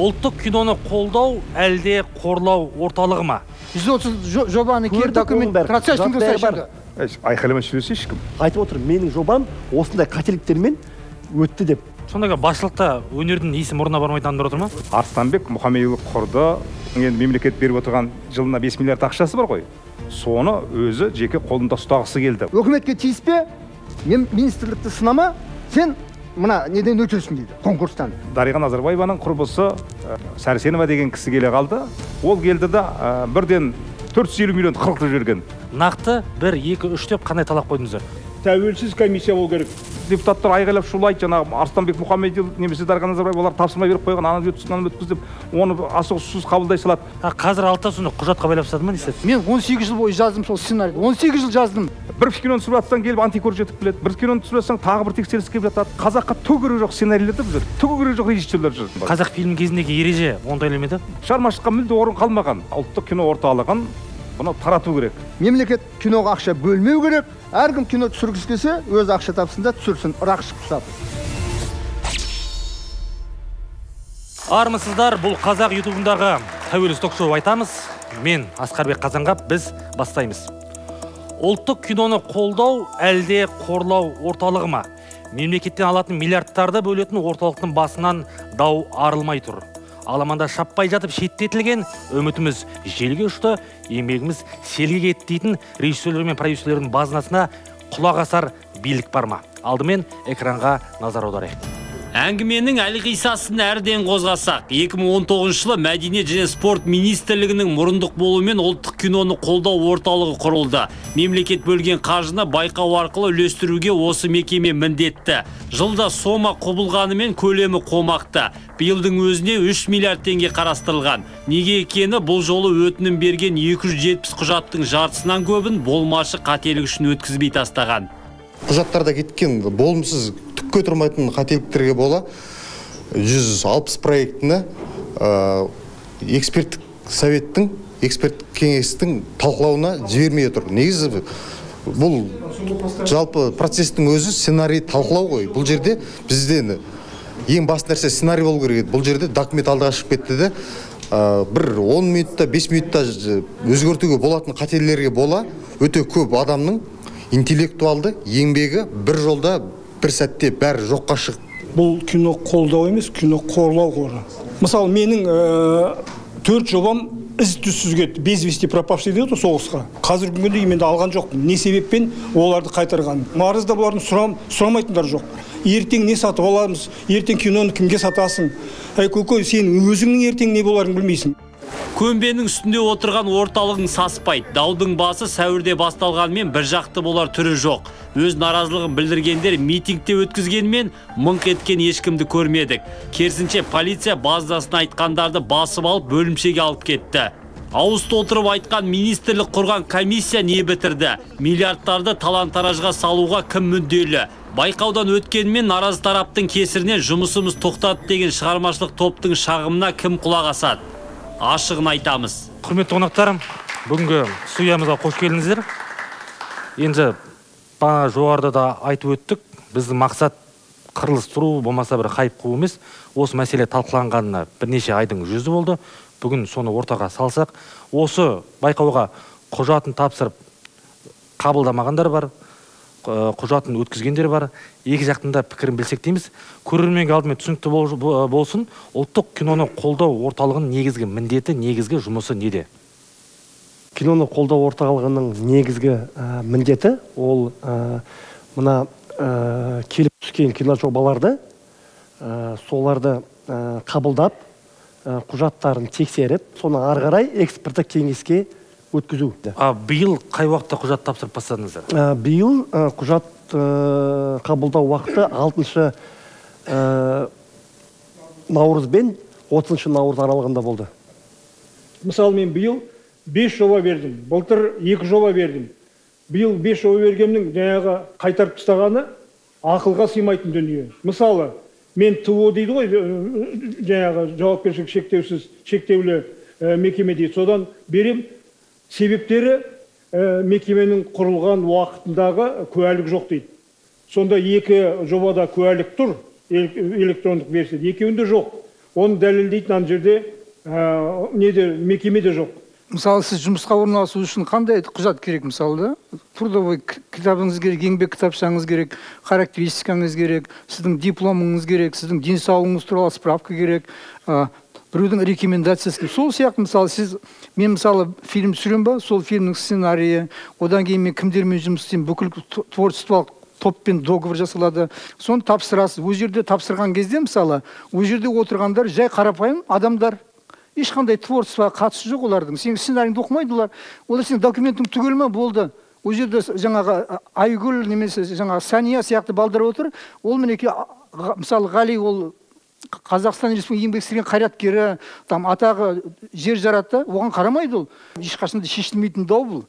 Ұлттық киноны қолдау әлде қорлау орталығы ма? 130 жобаны кер документ процестің бар. Айқайлама сөйлесе ешкім. Айтып отыр, менің жобам осындай қателіктермен өтті деп. Сондағы басшылықта өнердің есі мұрнына бармайтын адамдар отыр ма? Арыстанбек Мұхамедиұлы құрды. Енді мемлекет беріп отырған жылына 5 миллиард ақшасы бар ғой. Соны өзі жеке қолында ұстағысы келді. Өкіметке тиіспе, министрлікті сынама, сен мына неден өтесің дейді, конкурстан. Дариға Назарбаеваның құрбысы Сәрсенова деген кісі келе қалды. Ол келді да бірден 450 миллион қырқытып жіберген. Нақты 1, 2, 3 деп қандай талап қойдыңыздар? Тәуелсіз комиссия болу керек. Депутаттар айғайлап шулайды, жаңағы Арыстанбек Мұхамедиұлы немесе Дариға Назарбаев олар тапсырма беріп қойған, ана өткіз деп, оны асығыссыз қабылдай салады. Қазір алты соны құжатқа байлап тастады ма деседі? Мен 18 жыл бойы жаздым сол сценарийді. 18 жыл жаздым. Бір киноны түсіріп жатсаң келіп антикор жетіп келеді. Бір киноны түсіріп жатсаң тағы бір тексеріс келіп жатады. Қазаққа түгі керек жоқ сценарийлер жүр. Түгі керек жоқ режиссерлер жүр. Қазақ фильм кезіндегі ереже ондай элементі? Шығармашылыққа мүлде орын қалмаған. Ұлттық кино орталығын бұны тарату керек. Мемлекет киноға ақша бөлмеу керек. Әркім кино түсіргісі келсе, өз ақша тапсын да түсірсін, ұрақ шықса. Армысыздар, бұл қазақ ютубындағы тәуелсіз ток-шоу айтамыз. Мен Асқарбек Қазанғап, біз бастаймыз. Ұлттық киноны қолдау әлде қорлау орталығы ма? Мемлекеттен алатын миллиардтарды бөлетін орталықтың басынан дау арылмай тұр. Аламанда шаппай жатып шеттетілген, үмітіміз желге ұшты, еңбегіміз селге кетті дейтін режиссерлер мен продюсерлердің базынасына құлақ асар билік бар ма? Алдымен экранға назар аударайық. Әңгіменің әлқисасын әрден қозғасақ, 2019 жылы Мәдениет және спорт министрлігінің мұрындық болуымен ұлттық киноны қолдау орталығы құрылды. Мемлекет бөлген қаржыны байқау арқылы үлестіруге осы мекеме міндетті. Жылда сома құбылғанымен көлемі қомақты. Биылдың өзіне 3 миллиард теңге қарастырылған. Неге екені бұл жолы өтінім берген 270 құжаттың жартысынан көбін болмашы қателік үшін өткізбей тастаған. Құжаттарда кеткен болымсыз түкке тұрмайтын қателіктерге бола 160 проектіні эксперттік советтің, эксперттік кеңестің талқылауына жібермей отыр. Негізі бұл жалпы процестің өзі сценарий талқылау ғой. Бұл жерде бізден ең басты нәрсе сценарий болу керек. Бұл жерде документ алдыға шығып кетті де бір 10 минутта, 5 минутта өзгертуге болатын қателерге бола өте көп адамның интеллектуалды еңбегі бір жолда бір сәтте бәрі жоққа шығып. Бұл кино қолдау емес, кино қорлау қоры. Мысалы, менің 4 жобам із-түзсіз кетті. Без вести пропавший дейді соғысқа. Қазіргі күнде менде алған жоқпын. Не себеппен оларды қайтарған? Маңызда бұлардың сұрамайтындар жоқ. Ертең не сатып аламыз? Ертең киноны кімге сатасың? Көкөй, сен өзіңнің ертең не боларын білмейсің. Көмбенің үстінде отырған орталығың саспайды. Даудың басы сәуірде басталғанмен бір жақты болар түрі жоқ. Өз наразылығын білдіргендер митингте өткізгенмен мыңқ еткен ешкімді көрмедік. Керісінше полиция базасын айтқандарды басып алып бөлімшеге алып кетті. Ауыз толтырып айтқан министрлік құрған комиссия не бітірді? Миллиардтарды талан-таражға салуға кім мүдделі? Байқаудан өткенмен наразы тараптың кесірінен жұмысымыз тоқтады деген шығармашылық топтың шағымына кім құлақ асады? Ашығын айтамыз. Құрметті қонақтарым, бүгінгі студиямызға қош келдіңіздер. Енді бана жоғарыда да айтып өттік. Біздің мақсат қырылыстыру, болмаса бір хайп қуу емес. Осы мәселе талқыланғанына бірнеше айдың жүзі болды. Бүгін соны ортаға салсақ, осы байқауға құжатын тапсырып қабылдамағандар бар, құжатын өткізгендер бар. Екі жақтың да пікірін білсек дейміз. Көрерменге алдымен түсінікті болсын, ұлттық киноны қолдау орталығының негізгі міндеті, негізгі жұмысы неде? Киноны қолдау орталығының негізгі міндеті ол мына келіп түскен кино жобаларды соларды қабылдап, құжаттарын тексеріп, соны ары қарай эксперттік кеңеске өткізу. Биыл қай уақытта құжат тапсырып бастадыңыздар? Биыл құжат қабылдау уақыты 6 наурыз бен 30 наурыз аралығында болды. Мысалы, мен биыл 5 жоба бердім. Былтыр 2 жоба бердім. Биыл 5 жоба бергеннің жаңағы қайтарып тастағаны ақылға сыймайтын дүние. Мысалы, мен ТО дейді ғой, жаңағы жауапкершілік шектеулі мекеме дейді. Содан берем. Себептері мекеменің құрылған уақытындағы куәлік жоқ дейді. Сонда 2 жобада куәлік тұр, электрондық версияда, екеуінде жоқ. оны дәлелдейтін ана жерде неде мекемеде жоқ. Мысалы сіз жұмысқа орналасу үшін қандай құжат керек? Мысалы да трудовой кітабыңыз керек, еңбек кітапшаңыз керек, характеристикаңыз керек, сіздің дипломыңыз керек, сіздің денсаулығыңыз туралы справка керек, біреудің рекомендациясы. Сол сияқты мысалы мен мысалы фильм түсірем ба, сол фильмнің сценарийі, одан кейін мен кімдермен жұмыс істеймін, бүкіл творчестволық топпен договор жасалады. Соны тапсырасыз. Ол жерде тапсырған кезде мысалы, ол жерде отырғандар жай қарапайым адамдар. Ешқандай творчествоға қатысы жоқ олардың. Сен сценарийіңді оқымайды олар. Олар сен документің түгел ме болды. Ол жерде жаңағы Айгүл немесе жаңағы Сания сияқты балдар отыр. Ол мінекей мысалы Ғали ол Қазақстан Республикасы еңбек сіңірген қайраткері, там атағы жер жаратты, оған қарамайды ол. Ешқашанда шешілмейтін дау бұл.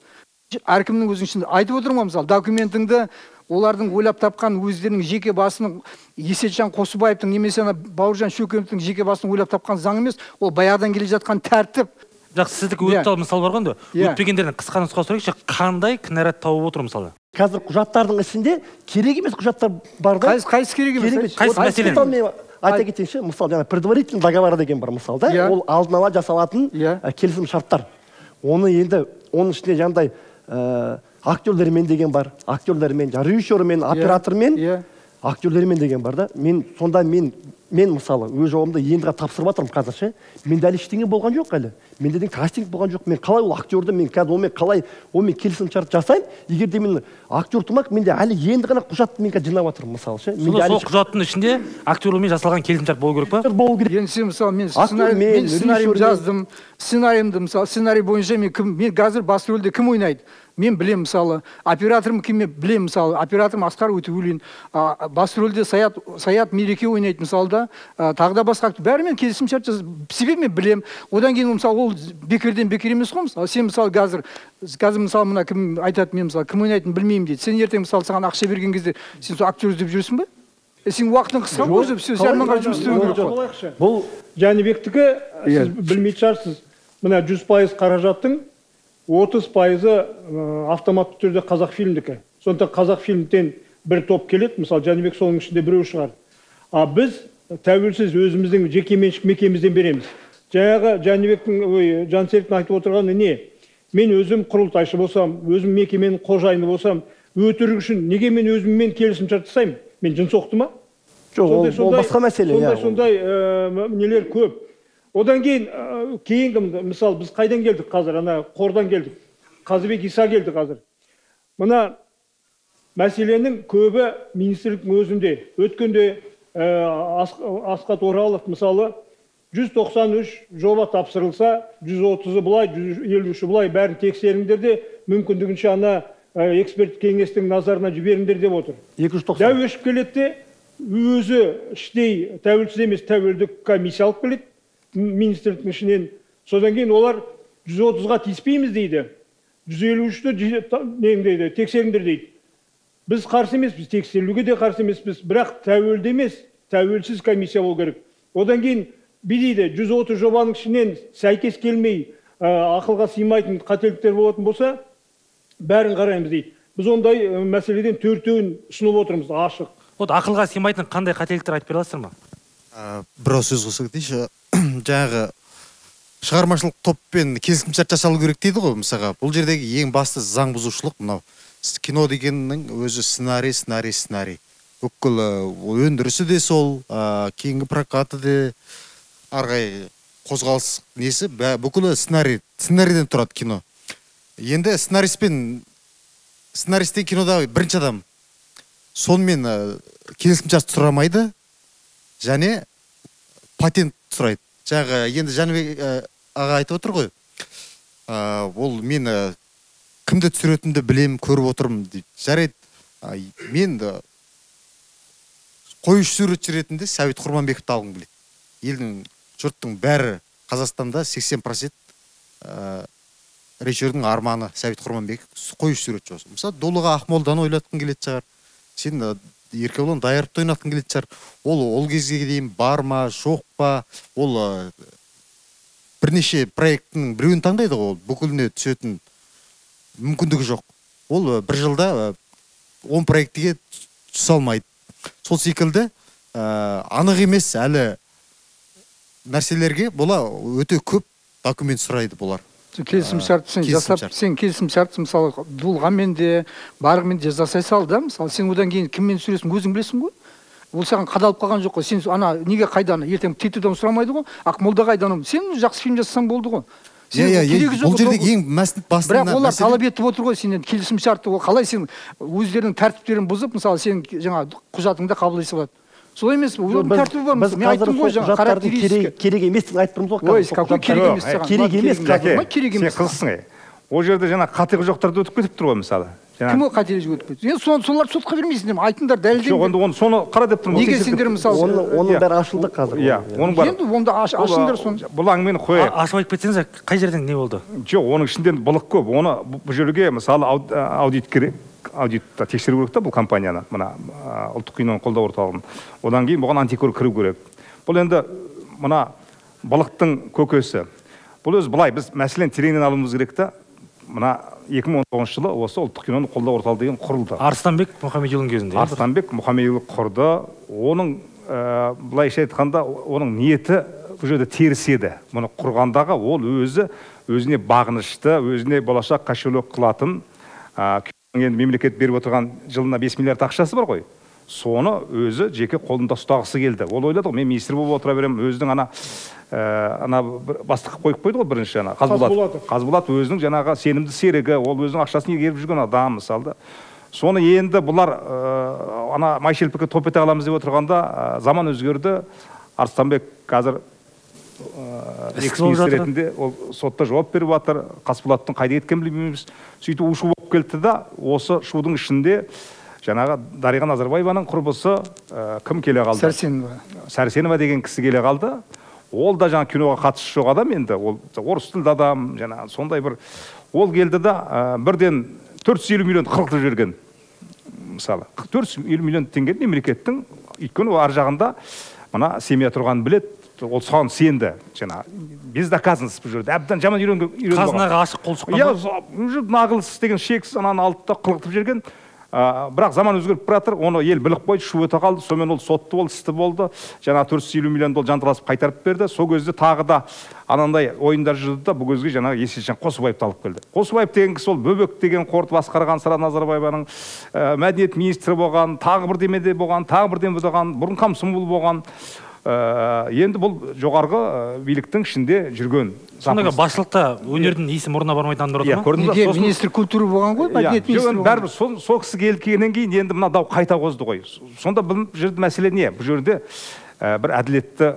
Әркімнің өзінің ішінде айтып отырмын мысалы документіңді олардың ойлап тапқан өздерінің жеке басының Есетжан Қосыбаевтың немесе Бауыржан Шөкеновтың жеке басының ойлап тапқан заң емес, ол баяғыдан келе жатқан тәртіп. Жақсы, сіздікі өтті мысал бар ғой, өтпегендердің қысқа нұсқа сұрайықшы, қандай кінәрат тауып отыр мысалы? Қазір құжаттардың ішінде керек емес құжаттар бар да. Қайсы керек емес? Қайсы мәселен? Айта кетейінші, мысалы, предварительный договор деген бар мысалы да, ол алдын ала жасалатын келісім шарттар. Оны енді, оның ішінде жаңағыдай актерлермен деген бар, актерлермен, режиссермен, оператормен, актерлермен деген бар да. Мен мысалы өз жауымды ендіға тапсырып жатырмын қазір. Менде әлі ештеңе болған жоқ әлі. Менде де кастинг болған жоқ. Мен қалай ол актерді мен қазір онымен қалай онымен келісім шарт жасаймын? Егер де мен актер тумақ, менде әлі енді ғана құжатты мен қазір жинап жатырмын мысалы ше. Сол құжаттың ішінде актерлермен жасалған келісім шарт болу керек па? Болу керек. Енді сен мысалы мен сценарийімді жаздым. Сценарийімді мысалы сценарий бойынша мен қазір басты рөлде кім ойнайды? Мен білем мысалы, операторым кім білем мысалы, операторым Асқар Өтеулин, басты рөлде Саят Мереке ойнайды мысалы да, тағы да басқа бәрімен келісім шарт жасап, себебі мен білем. Одан кейін мысалы ол бекерден бекер емес қой мысалы. Сен мысалы қазір мысалы мына кім айтады, мен мысалы кім ойнайтынын білмеймін дейді. Сен ертең мысалы саған ақша берген кезде сен сол актер іздеп жүрсің ба? Сен уақытың қысқа ғой, все жарманға жұмыс істеу керек қой. Бұл Жәнібектікі сіз білмейтін шығарсыз. Мына 100% қаражаттың 30% автоматты түрде Қазақфильмдікі. Сондықтан Қазақфильмден бір топ келеді, мысалы Жәнібек соның ішінде біреу шығар. Біз тәуелсіз өзіміздің жекеменшік мекемемізден береміз. Жаңағы Жәнібектің, Жансеріктің айтып отырғаны не? Мен өзім құрылтайшы болсам, өзім мекеменің қожайыны болсам, өтірік үшін неге мен өзіммен келісім шарт жасаймын? Мен жын соқты ма? Жоқ, ол басқа мәселе. Сондай нелер көп. Одан кейінгі, мысалы, біз қайдан келдік қазір? Ана қордан келдік. Қазыбек Иса келді қазір. Мына мәселенің көбі министрліктің өзінде. Өткенде Асқат Оралов, мысалы, 193 жоба тапсырылса, 130-ы бұлай, 153-і бұлай, бәрін тексеріңдер де, мүмкіндігінше ана эксперт кеңестің назарына жіберіңдер деп отыр. 290. Дәу өшіп келеді, өзі іштей тәуелсіз емес тәуелдік комиссия алып келеді. Министрліктің ішінен. Содан кейін олар 130-ға тиіспейміз дейді. 153-ті тексеріңдер дейді. Біз қарсы емес, біз тексерілуге де қарсы емес, біз бірақ тәуелді емес, тәуелсіз комиссия болу керек. Одан кейін дейді, 130 жобаның ішінен сәйкес келмей, ақылға сыймайтын қателіктер болатын болса, бәрін қараймыз дейді. Біз ондай мәселеден 4-еуін ұсынып отырмыз, ашық. Ақылға сыймайтын қандай қателіктер айтып бере аласыздар ма? Бір сөз қосып кетейінші, жаңағы шығармашылық топпен келісімшарт жасалу керек дейді ғой, мысалға. Бұл жердегі ең басты заң бұзушылық мынау. Кино дегеннің өзі сценарий. Бүкіл өндірісі де сол, кейінгі прокаты де, арғай қозғалыс несі, бүкілі сценарийден тұрады кино. Енді сценаристен кинодағы бірінші адам сонымен келісімшарт сұрамайды, және патент сұрайды. Жаңағы енді Жәнібек аға айтып отыр ғой, ол мен кімді түсіретінді білем, көріп отырмын дейді. Жарайды, мен қоюшы суретші ретінде Сәбит Құрманбековті алғым келеді. Елдің жұрттың бәрі Қазақстанда 80% режиссердің арманы Сәбит Құрманбеков қоюшы суретші болсын. Мысалы, Дулыға Ақмолданы ойлатқың келеді шығар. Сен Еркебұлан Дайыровты ойнатқың келеді шығар. Ол кезге дейін бар ма, жоқ па, ол бірнеше проекттің біреуін таңдайды ғой, ол бүкіліне түсетін мүмкіндігі жоқ. Ол бір жылда 10 проектіге түсе алмайды. Сол секілді анық емес әлі нәрселерге бола өте көп документ сұрайды бұлар. Келісім шарт сен жасап, сен келісім шарт мысалы дулғамен де, барғымен де жасай сал да, мысалы сен одан кейін кіммен сүресің өзің білесің ғой. Ол саған қадалып қалған жоқ қой. Сен ана неге қайдан ертең тетуден сұрамайды ғой. Ақмолда қайдан? Сен жақсы фильм жасасаң болды ғой. Бұл жердегі ең басты бірақ олар талап етіп отыр ғой сенен келісім шартты. Қалай сен өздерінің тәртіптерін бұзып, мысалы сен жаңа құжатыңды қабылдай салады. Солай емес пе? Оның тәртібі бар. Мен айттым ғой жаңа характеристика. Керек емес деп айтып тұрмыз ғой. Ой, какой керек емес саған? Керек емес. Керек емес. Сен қызсың. Ол жерде жаңа қатығы жоқтарды өтіп кетіп тұр ғой мысалы. Кім ол қателік өтіп кетті? Енді солар сотқа бермейсің, айтыңдар, дәлелдеңдер. Жоқ, оны соны қара деп тұрмын. Неге сендер мысалы? Оның бәрі ашылды қазір. Иә, оның бәрі. Енді онда ашыңдар соны. Бұл әңгімені қояйық. Ашып айтып кетсеңіз, қай жерден не болды? Жоқ, оның ішінде былық көп. Оны бұл жерге мысалы аудит керек. Аудитта тексеру керек та бұл компанияны, мына ұлттық киноны қолдау орталығын. Одан кейін бұған антикор кіру керек. Бұл енді мына былықтың көкесі. Бұл өзі былай, біз мәселен тереңнен алуымыз керек та. Мына 2019 жылы осы ұлттық киноны қолдау орталығы деген құрылды. Арыстанбек Мұхамедиұлының кезінде. Арыстанбек Мұхамедиұлы құрды. Оның былайша айтқанда оның ниеті бұл жерде теріс еді. Мұны құрғандағы ол өзіне бағынышты, өзіне болашақ кошелек қылатын, енді мемлекет беріп отырған жылына 5 миллиард ақшасы бар ғой. Соны өзі жеке қолында ұстағысы келді. Ол ойлады ғой, мен министр болып отыра беремін, өзінің ана бастық қойып қойды ғой бірінші ана Қазболат өзінің жаңағы сенімді серігі, ол өзінің ақшасын игеріп жүрген адам мысалы. Соны енді бұлар ана майшелпікке топ ете аламыз деп отырғанда заман өзгерді. Арыстанбек қазір экс-министр ретінде ол сотта жауап беріп жатыр. Қасболаттың қайда кеткенін білмейміз. Сөйтіп у-шу болып келді да, осы шудың ішінде жаңағы Дариға Назарбаеваның құрбысы кім келе қалды? Сәрсенова деген кісі келе қалды. Ол да жаңа киноға қатысы жоқ адам енді, ол орыс тілді адам, жаңа сондай бір ол келді да бірден 450 миллион қырқытып жіберген. Мысалы, 450 миллион теңге мемлекеттің, өйткені ар жағында мына семья тұрғанын біледі. Ол соған сенді, жаңа бездоказанность бұл жерде. Әбден жаман үйренген. Қазынаға ашық қол сұққан. Иә, нағылыс деген шексіз ананы алды да қылғытып жүрген. Бірақ заман өзгеріп жатыр, оны ел біліп қойды, шу өте қалды, сонымен ол сотты болды, істі болды. Жаңа 450 миллион доллар жанталасып қайтарып берді. Сол кезде тағы да анандай ойындар жүрді да, бұл кезге жаңағы Есенжан Қосыбаевты алып келді. Қосыбаев деген кісі ол Бөбек деген қорды басқарған Сара Назарбаеваның мәдениет министрі болған, тағы бірдемеде болған, тағы бірдеме болған, бұрын комсомол болған. Енді бұл жоғарғы биліктің ішінде жүрген. Сондағы басшылықта өнердің есі мұрнына бармай танып отыр ма? Неге министр культура болған ғой, мәдениет министрі болған. Бәрібір сол кісі келгеннен кейін енді мына дау қайта қозды ғой. Сонда бұл жерде мәселе не? Бұл жерде бір әділетті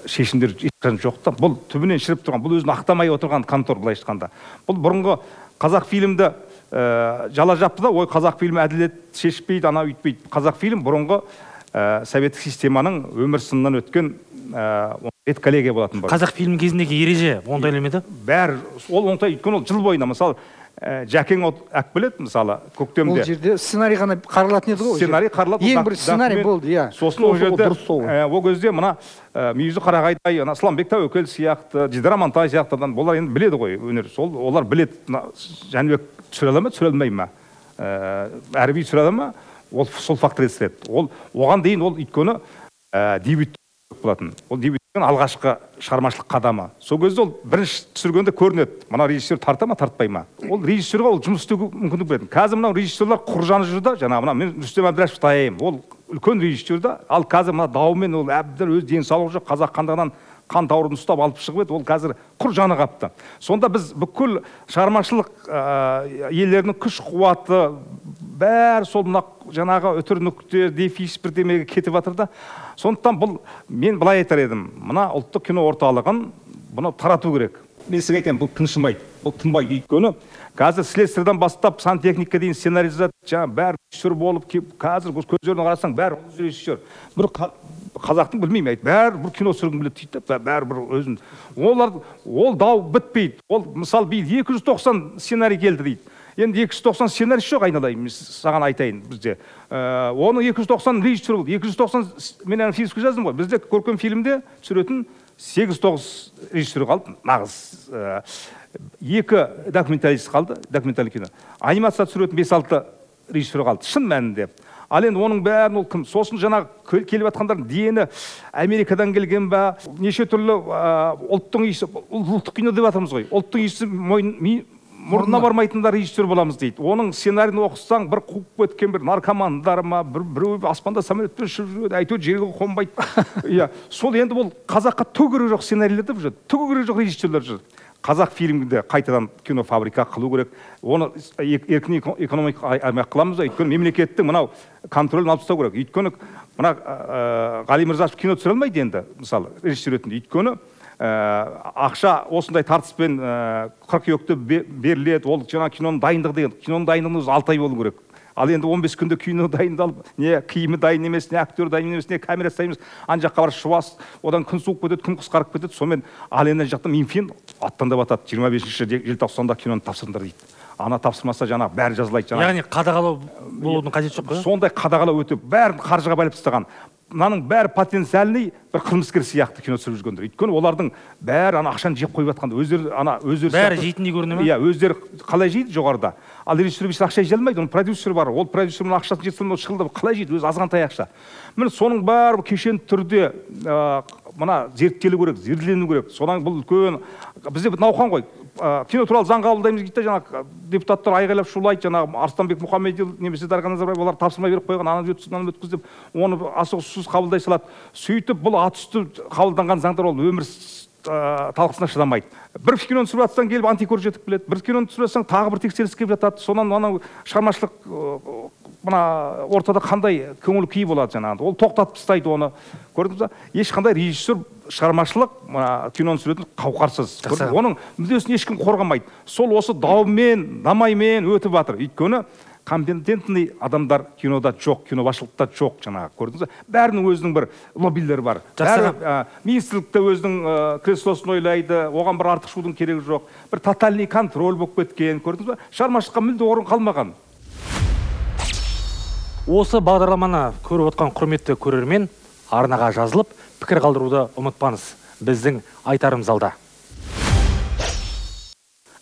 шешімдер ешқашан жоқ та. Бұл түбінен шіріп тұрған, бұл өзін ақтамай отырған контор былай айтқанда. Бұл бұрынғы қазақ фильмді жала жапты да, ой қазақ фильмі әділет шешпейді, ана үйтпейді. Қазақ фильм бұрынғы советтік системаның өмір сынынан өткен редколлегия болатын бар. Қазақ фильм кезіндегі ереже ондай елемеді? Бәрі ол оңтай, өйткені ол жыл бойына мысалы Жәкең Ақбілет мысалы көктемде. Ол жерде сценарий ғана қаралатын еді ғой. Сценарий қаралады. Ең бір сценарий болды, иә. Сосын ол жерде ол кезде мына Мүйізі Қарағайдай, Асыланбек Тәуекел сияқты, Дидар Амантай сияқтыдан олар енді біледі ғой өнер. Олар біледі. Жәнібек түсіре ала ма, түсіре алмай ма? Әрби түсіре ала ма? Ол сол фактор естіледі. Оған дейін ол өйткені дебют болатын. Ол дебюттің алғашқы шығармашылық қадамы. Сол кезде ол бірінші түсіргенде көрінеді. Мына режиссер тарта ма, тартпай ма? Ол режиссерға ол жұмыс істеуге мүмкіндік береді. Қазір мына режиссерлар құржаны жүрді, жаңағы мына мен Рүстем Әбдірашевті аяймын. Ол үлкен режиссер да, ал қазір мына дауымен ол әбден өз денсаулығы жоқ, қазақ хандығынан қан тауырын ұстап алып шығып еді, ол қазір құр жаны қапты. Сонда біз бүкіл шығармашылық иелерінің күш қуаты бәрі сол мына жаңағы өтір нүкте, дефис бірдемеге кетіп жатыр да. Сондықтан бұл мен былай айтар едім, мына ұлттық кино орталығын бұны тарату керек. Мен сізге айтайын, бұл тыншымайды, бұл тынбайды. Өйткені қазір следствиядан бастап сантехника дейін сценаризация, жаңа бәрі режиссер болып келіп, қазір көздеріне қарасаң бәрі режиссер. Бір қазақтың білмеймін айт, бәрі бір кино түсіргім келеді дейді, бәрі бір өзін. Ол дау бітпейді. Ол мысалы 290 сценарий келді дейді. Енді 290 сценарий жоқ айналайын, саған айтайын бізде. Оны 290 режиссер болды. 290 мен ана физикті жаздым ғой. Бізде көркем фильмде түсіретін 8-9 режиссер қалды, нағыз. 2 документалист қалды, документальный кино. Анимация түсіретін 5-6 режиссер қалды, шын мәнінде. Ал енді оның бәрін ол кім? Сосын жаңағы келіп жатқандардың дені Америкадан келген ба, неше түрлі ұлттың иісі, ұлттық кино деп жатырмыз ғой. Ұлттың иісі мұрнына бармайтындар режиссер боламыз дейді. Оның сценарийін оқысаң, бір қуып кеткен бір наркомандар ма, біреу аспанда самолетпен ұшып жүреді, әйтеуір жерге қонбайды. Иә, сол енді бұл қазаққа түк керек жоқ сценарийлер деп жүр, түк керек жоқ режиссерлер жүр. Қазақ фильмінде қайтадан кинофабрика қылу керек. Оны еркін экономика аймақ қыламыз, өйткені мемлекеттің мынау контролін алып тастау керек. Өйткені мына Ғали Мырзашев кино түсіре алмайды енді, мысалы, режиссер ретінде. Өйткені ақша осындай тартыспен қыркүйекте беріледі, ол жаңа киноның дайындығы деген, киноның дайындығының өзі 6 ай болу керек. Ал енді 15 күнде кино дайындалып, не киімі дайын емес, не актер дайын емес, не камерасы дайын емес, ана жаққа барып шуас, одан күн суып кетеді, күн қысқарып кетеді, сонымен ал енді жақта Минфин аттандап атады, 25 желтоқсанда киноны тапсырыңдар дейді. Ана тапсырмаса жаңағы бәрі жазылайды. Яғни қадағалау болудың қажеті жоқ қой? Сондай қадағалау өте, бәрін қаржыға байлап тастаған. Мынаның бәрі потенциальный бір қылмыскер сияқты кино түсіріп жүргендер. Өйткені олардың бәрі ана ақшаны жеп қойып жатқанда, өздері бәрі жейтіндей көріне ме? Иә, өздері қалай жейді жоғарыда. Ал режиссер еш ақша жей алмайды, оның продюсері бар. Ол продюсердің ақшасын жете алмай шығылдап қалай жейді, өзі азғантай ақша. Міне соның бәрі кешенді түрде мына зерттелу керек, зерделену керек. Содан бұл үлкен бізде науқан ғой. Кино туралы заң қабылдаймыз дейді, жаңағы депутаттар айғайлап шулайды, жаңағы Арыстанбек Мұхамедиұлы немесе Дархан Назарбаев олар тапсырма беріп қойған, ана өткіз, мынаны өткіз деп, оны асығыссыз қабылдай салады. Сөйтіп бұл атүсті қабылданған заңдар ол өмір талқысына шыдамайды. Бір киноны түсіріп жатсаң келіп антикор жетіп келеді, бір киноны түсіріп жатсаң тағы бір тексеріс келіп жатады. Сонан анау шығармашылық мына ортада қандай көңіл күй болады жаңағы. Ол тоқтатып тастайды оны. Көрдіңіз ба? Ешқандай режиссер шығармашылық киноны түсіретін қауқарсыз. Оның мүддесін ешкім қорғамайды. Сол осы даумен, намаймен өтіп жатыр. Өйткені компетентный адамдар кинода жоқ, кино басшылықта жоқ жаңағы. Көрдіңіз ба? Бәрінің өзінің бір лоббилері бар. Министрлікте өзінің креслосын ойлайды, оған бір артық шудың керегі жоқ. Бір тотальный контроль болып кеткен. Көрдіңіз ба? Шығармашылыққа мүлде орын қалмаған. Осы бағдарламаны көріп отқан құрметті көрермен арнаға жазылып, пікір қалдыруды ұмытпаңыз. Біздің айтарымыз алда.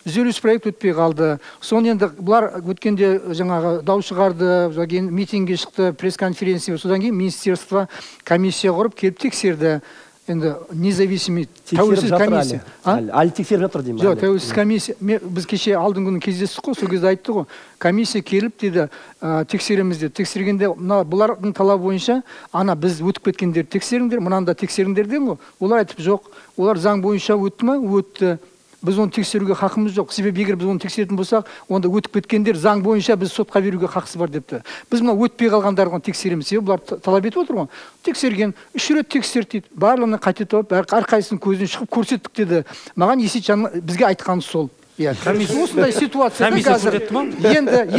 Үзіліс проект өтпей қалды. Соны енді бұлар өткенде жаңағы дау шығарды, митингге шықты, пресс-конференция, содан кейін министерство комиссия құрып келіп тексерді. Енді независимый тәуелсіз комиссия. Әлі тексеріп жатыр деймін. Жоқ, тәуелсіз комиссия. Біз кеше алдың күні кездестік қой, сол кезде айтты ғой. Комиссия келіп деді, тексереміз деді. Тексергенде бұлардың талабы бойынша ана біз өтіп кеткендер тексеріңдер, мынанда тексеріңдер деген ғой. Олар айтып жоқ. Олар заң бойынша өтті ме? Өтті. Біз оны тексеруге хақымыз жоқ. Себебі егер біз оны тексеретін болсақ, онда өтіп кеткендер заң бойынша біз сотқа беруге хақысы бар депті. Біз мына өтпей қалғандарға тексереміз. Себебі бұлар талап етіп отыр ғой. Тексерген, 3 рет тексерді дейді. Барлығына қайта тауып, әрқайсысының көзінен шығып көрсеттік деді. Маған Есетжан бізге айтқаны сол. Иә, осындай ситуацияда қазір.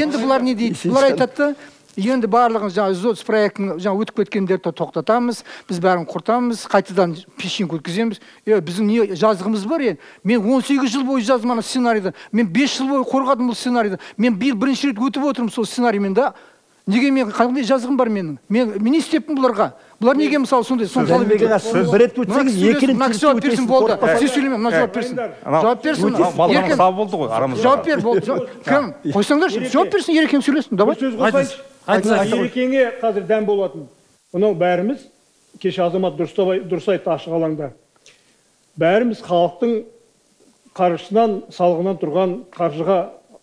Енді бұлар не дейді? Бұлар айтады, енді барлығын жаңа ЗОЦ проектін жаңа өтіп кеткендерді тоқтатамыз, біз бәрін құртамыз, қайтадан пешенье өткіземіз. Біздің не жазғымыз бар енді. Мен 18 жыл бойы жаздым ана сценарийді. Мен 5 жыл бойы қорғадым бұл сценарийді. Мен бірінші рет өтіп отырмын сол сценариймен да. Неге мен қандай жазғым бар менің? Мен не істеппін бұларға? Бұлар неге мысалы сондай? Бір рет өтсеңіз, екі рет жауап берсін болды. Сіз сөйлеме, мына жауап берсін. Жауап берсін. Балғаны сабы болды ғой арамызда. Жауап бер болды. Кім? Қойсаңдаршы, жауап берсін, Ерекең сөйлесін. Давай. Ерекеңе қазір дәм болатын. Мынау бәріміз, кеше Азамат дұрыс айтты ашық алаңда. Бәріміз халықтың қаржысынан, салығынан тұрған қаржыға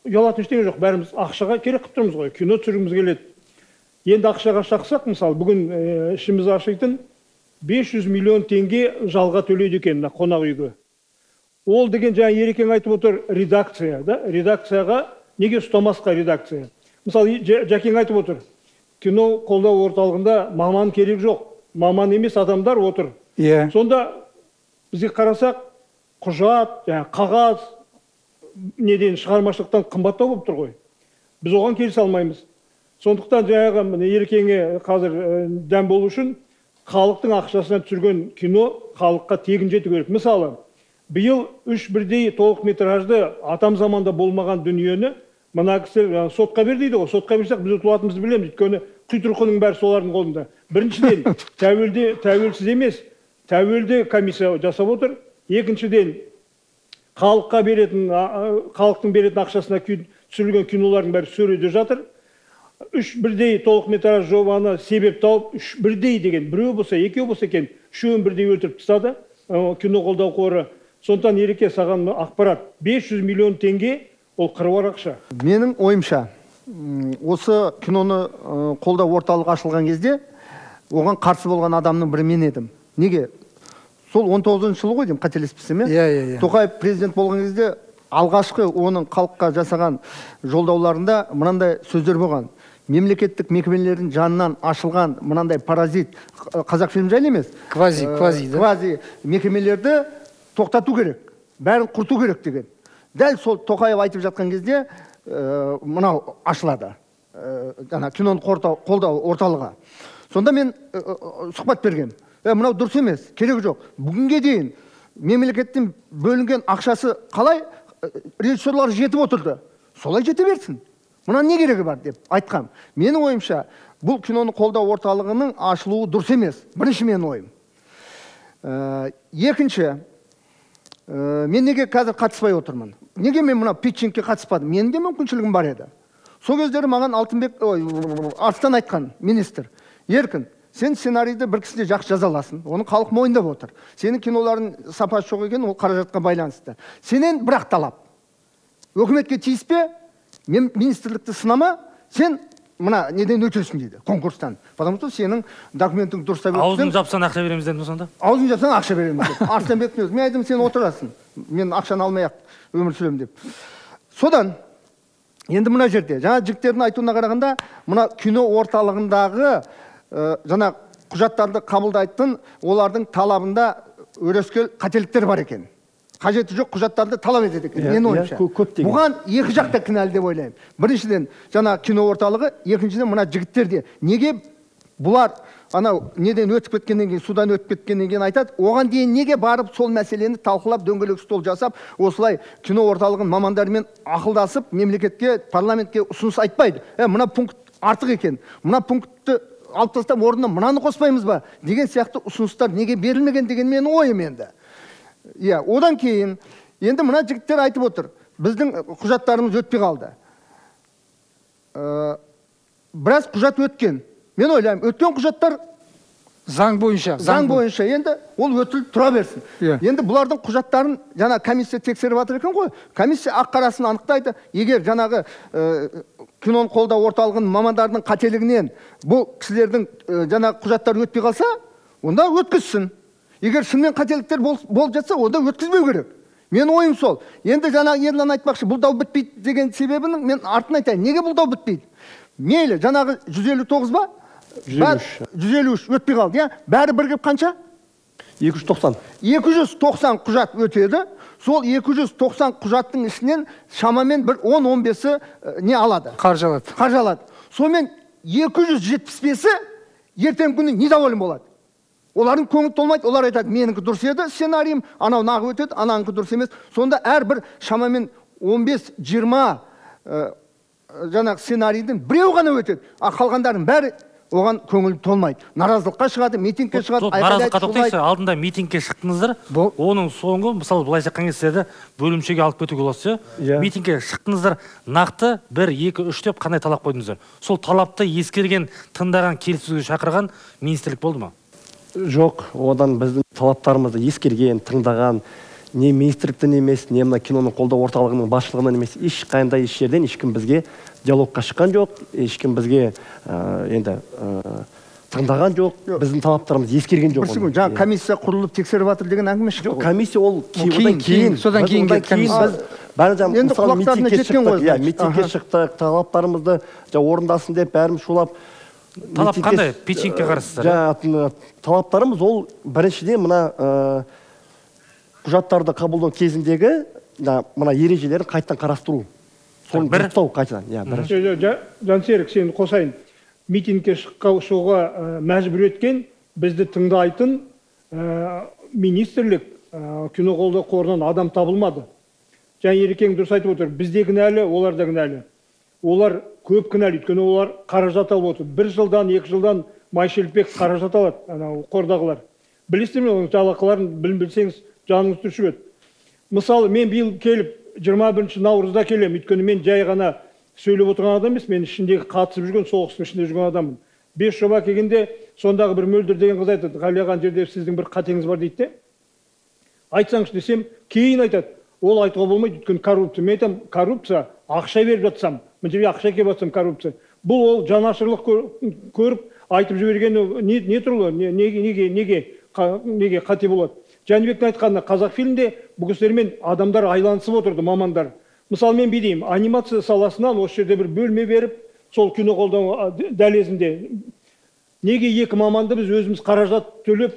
ұялатын ештеңе жоқ. Бәріміз ақшаға керек қылып тұрмыз ғой. Кино түсіргіміз келеді. Енді ақшаға шақсақ, мысалы, бүгін ішіміз ашитын 500 миллион теңге жалға төлейді екен қонақ үйге. Ол деген жаңа Ерекең айтып отыр, редакция, да? Редакцияға неге ұстамасқа редакция? Мысалы, Жәкең айтып отыр, кино қолдау орталығында маман керек жоқ. Маман емес адамдар отыр. Сонда бізге қарасақ, құжат, қағаз, неден шығармашылықтан қымбаттау болып тұр ғой. Біз оған келісе алмаймыз. Сондықтан жаңағы Ерекеңе қазір дәм болу үшін халықтың ақшасынан түсірген кино халыққа тегін жету керек. Мысалы, биыл 3 бірдей толық метражды атам заманда болмаған дүниені мына кісі сотқа бер дейді ғой. Сотқа берсек біз ұтылатынымызды білеміз. Өйткені құйтұрқының бәрі солардың қолында. Біріншіден, тәуелсіз емес, тәуелді комиссия жасап отыр. Екіншіден, халықтың беретін ақшасына түсірілген кинолардың бәрі сөреде жатыр. үш бірдей толық метраж жобаны себеп тауып, үш бірдей деген, біреу болса, екеу болса екен, үшеуін бірдей өлтіріп тастады кино қолдау қоры. Сондықтан Ереке саған ақпарат 500 миллион теңге ол қыруар ақша. Менің ойымша, осы киноны қолдау орталығы ашылған кезде оған қарсы болған адамның бірі мен едім. Неге? Сол 19-шы жылы ғой деймін, қателеспесем, иә. Тоқаев президент болған кезде алғашқы оның халыққа жасаған жолдауларында мынандай сөздер болған. Мемлекеттік мекемелердің жанынан ашылған мынандай паразит, Қазақфильм жайлы емес, квази мекемелерді тоқтату керек, бәрін құрту керек деген. Дәл сол Тоқаев айтып жатқан кезде мынау ашылады, киноны қолдау орталығы. Сонда мен сұхбат бергем. Мынау дұрыс емес, керек жоқ. Бүгінге дейін мемлекеттен бөлінген ақшасы қалай режиссерлар жетіп отырды? Солай жете берсін. Мұна не керегі бар деп айтқам. Менің ойымша, бұл киноны қолдау орталығының ашылуы дұрыс емес. Бірінші менің ойым. Екінші, мен неге қазір қатыспай отырмын? Неге мен мына питчингке қатыспадым? Менің де мүмкіншілігім бар еді. Сол кездері маған Арыстан айтқан министр, Еркін, сен сценарийді бір кісіде жақсы жаза аласың, оны халық мойындап отыр. Сенің кинолардың сапасы жоқ екен, ол қаражатқа байланысты. Сенен бірақ талап. Өкіметке тиіспе, министрлікті сынама, сен мына неден өтесің дейді, конкурстан. Потому что сенің документің дұрыстап өтсің. Аузын жапсан ақша береміз деді сонда? Аузын жапсан ақша береміз деді. Арыстанбектің өзі. Мен айтым, сен отырасың. Мен ақшаны алмай-ақ өмір сүремін деп. Содан енді мына жерде, жаңа жігіттердің айтуына қарағанда, мына кино орталығындағы жаңа құжаттарды қабылдайтын, олардың талабында өрескел қателіктер бар екен. Қажеті жоқ құжаттарды талап етеді екен. Мен ойымша. Бұған екі жақта кінәлі деп ойлаймын. Біріншіден жаңа кино орталығы, екіншіден мына жігіттерде. Неге бұлар анау неден өтіп кеткеннен кейін, судан өтіп кеткеннен кейін айтады, оған дейін неге барып сол мәселені талқылап, дөңгелек стол жасап, осылай кино орталығын мамандарымен ақылдасып, мемлекетке, парламентке ұсыныс айтпайды. Мына пункт артық екен. Мына пунктті алып тастап орнына мынаны қоспаймыз ба деген сияқты ұсыныстар неге берілмеген деген менің ойым енді. Одан кейін енді мына жігіттер айтып отыр, біздің құжаттарымыз өтпей қалды. Біраз құжат өткен. Мен ойлаймын, өткен құжаттар заң бойынша енді ол өтіліп тұра берсін. Енді бұлардың құжаттарын жаңа комиссия тексеріп жатыр екен ғой. Комиссия ақ-қарасын анықтайды. Егер жаңағы киноны қолдау орталығының мамандарының қателігінен бұл кісілердің жаңа құжаттары өтпей қалса, онда өткізсін. Егер шынымен қателіктер болып жатса, онда өткізбеу керек. Мен ойым сол. Енді жаңа Ерлан айтпақшы, бұл дау бітпейді деген себебінің мен артын айтайын. Неге бұл дау бітпейді? Мейлі, жаңағы 159 ба? 153 өтпей қалды, бәрі біргіп қанша? 290. 290 құжат өтеді. Сол 290 құжаттың ішінен шамамен бір 10-15-і не алады? Қаржалады. Сонымен 275-і ертең күні недоволен болады. Олардың көңіл толмайды, олар айтады, меніңкі дұрыс еді сценарийім, анау нағы өтеді, анаңкі дұрыс емес. Сонда әрбір шамамен 15-20 жаңағы сценарийдің біреу ғана өтеді. Қалғандардың бәрі оған көңіл толмайды. Наразылыққа шығады, митингке шығады. Наразылыққа тоқтайсыз, алдында митингке шықтыңыздар, оның соңғы, мысалы былай жаққан кездерді бөлімшеге алып кетуге оласы, митингке шықтыңыздар, нақты 1, 2, 3 деп қандай талап қойдыңыздар? Сол талапты ескерген, тыңдаған, келіссөзге шақырған министрлік болды ма? Жоқ, одан біздің талаптарымызды ескерген, тыңдаған, не министрліктен емес, не мына киноны қолдау орталығының басшылығынан емес, ешқандай еш жерден ешкім бізге диалогқа шыққан жоқ, ешкім бізге енді тыңдаған жоқ, біздің талаптарымызды ескерген жоқ. Жаңа комиссия құрылып тексеріп жатыр деген әңгіме шықты ғой. Комиссия ол кейін, содан кейін енді құлақтарына жеткен ғой. Митингке шықтық, талаптарымызды орындасын деп бәріміз шулап. Талап қандай? Питчингке қарсыздар? Талаптарымыз ол біріншіден мына құжаттарды қабылдау кезіндегі мына ережелерін қайттан қарастыру. Соны дұрыстау қайтадан. Жансерік, сен қосайын. Митингке шығуға мәжбүр еткен, бізді тыңдайтын министрлік кино қолдау қорынан адам табылмады. Және Ерекең дұрыс айтып отыр, бізде кінәлі, олар да кінәлі. Олар көп кінәлі, өйткені олар қаражат алып отыр. 1 жылдан, 2 жылдан майшелпек қаражат алады, қордағылар. Білесіздер ме, оның жалақыларын білсеңіз, жаныңыз түршігеді. Мысалы, мен биыл келіп 21 наурызда келем, өйткені мен жай ғана сөйлеп отырған адам емес, мен ішіндегі қатысып жүрген, соғыстың ішінде жүрген адаммын. 5 жоба келгенде, сондағы бір Мөлдір деген қыз айтады, Ғалияған жерде сіздің бір қатеңіз бар дейді де. Айтсаңыз десем, кейін айтады, ол айтуға болмайды, өйткені коррупция. Мен айтамын, коррупция, ақша беріп жатсам, мына жерге ақша келіп жатсам коррупция. Бұл ол жанашырлық көріп айтып жібергені не тұрлы, неге қате болады. Жәнібектің айтқанына, қазақ фильмде бұл кісілермен адамдар айланысып отырды, мамандар. Мысалы мен деймін, анимация саласынан осы жерде бір бөлме беріп, сол кино қолдау дәлезінде неге екі маманды біз өзіміз қаражат төлеп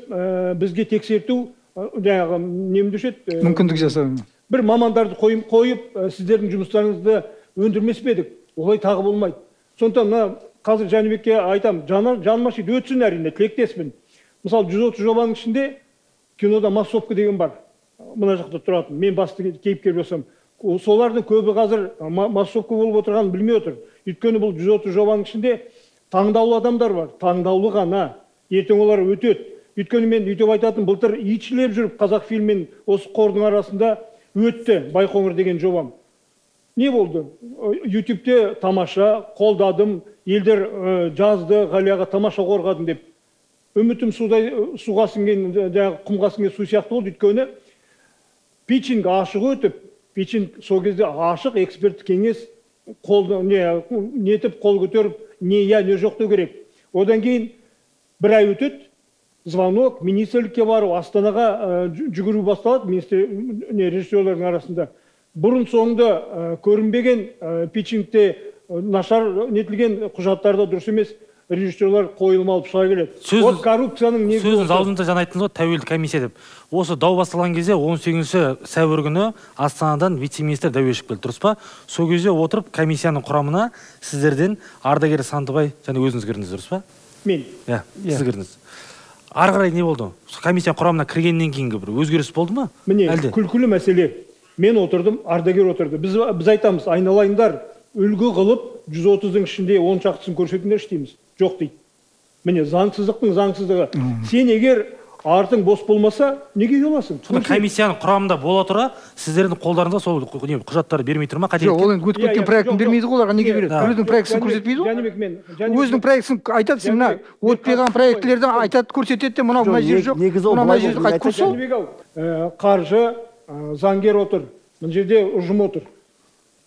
бізге тексерту жаңағы немді шет мүмкіндік жасау. Бір мамандарды қойып сіздердің жұмыстарыңызды өндірмес пе едік? Олай тағы болмайды. Сондықтан мына қазір Жәнібекке айтам, жаным ашиды, өтсін әрине, тілектеспін. Мысалы 130 жобаның ішінде кинода массовка деген бар. Мына жақта тұратын, мен басты кейіпкер болсам. Солардың көбі қазір массовка болып отырғанын білмей отыр. Өйткені бұл 130 жобаның ішінде таңдаулы адамдар бар. Таңдаулы ғана. Ертең олар өтеді. Өйткені мен өйтіп айтатын, былтыр итшілеп жүріп қазақ фильммен осы қордың арасында өтті Байқоңыр деген жобам. Не болды? YouTube'те тамаша, қолдадым, елдер жазды, Ғалияға тамаша қорғадым деп. Үмітім суға сіңген, құмға сіңген су сияқты болды. Өйткені питчинг ашық өтіп, питчинг сол кезде ашық эксперт кеңес нетіп қол көтеріп, не я, не жоқ деу керек. Одан кейін бір ай өтеді, звонок, министрлікке бару, Астанаға жүгіру басталады, режиссерлердің арасында. Бұрын соңды көрінбеген питчингте нашар нетілген құжаттарда дұрыс емес режиссерлер қойылым алып шыға келеді. Ол коррупцияның негізі. Сөзіңіз алдында жаңа айттыңыз ғой, тәуелді комиссия деп. Осы дау басталған кезде 18 сәуір күні Астанадан вице-министр Дәуешов келді, дұрыс па? Сол кезде отырып комиссияның құрамына сіздерден Ардагер Сандыбай және өзіңіз кірдіңіз, дұрыс па? Мен. Иә, сіз кірдіңіз. Ары қарай не болды? Комиссия құрамына кіргеннен кейінгі бір өзгеріс болды ма? Міне, күлкілі мәселе. Мен отырдым, Ардагер отырды. Біз айтамыз, айналайындар, үлгі қылып 130-дің ішінде 10 шақтысын көрсетіңдер істейміз. Жоқ дейді. Міне, заңсыздықтың заңсыздығы. Сен егер артың бос болмаса, неге ұяласың? Комиссияның құрамында бола тұра, сіздердің қолдарында сол құжаттары бермей тұр ма? Жоқ, ол енді өтіп кеткен проектін бермейді ғой, оларға неге береді? Өзінің проектісін көрсетпейді ғой? Өзінің проектісін айтады, сен мына өтпеген проектілерді айтады, көрсетеді де, мына жер жоқ, мына жерді қайтып көрсетеді. Қаржы, заңгер отыр, мына жерде ұжым отыр.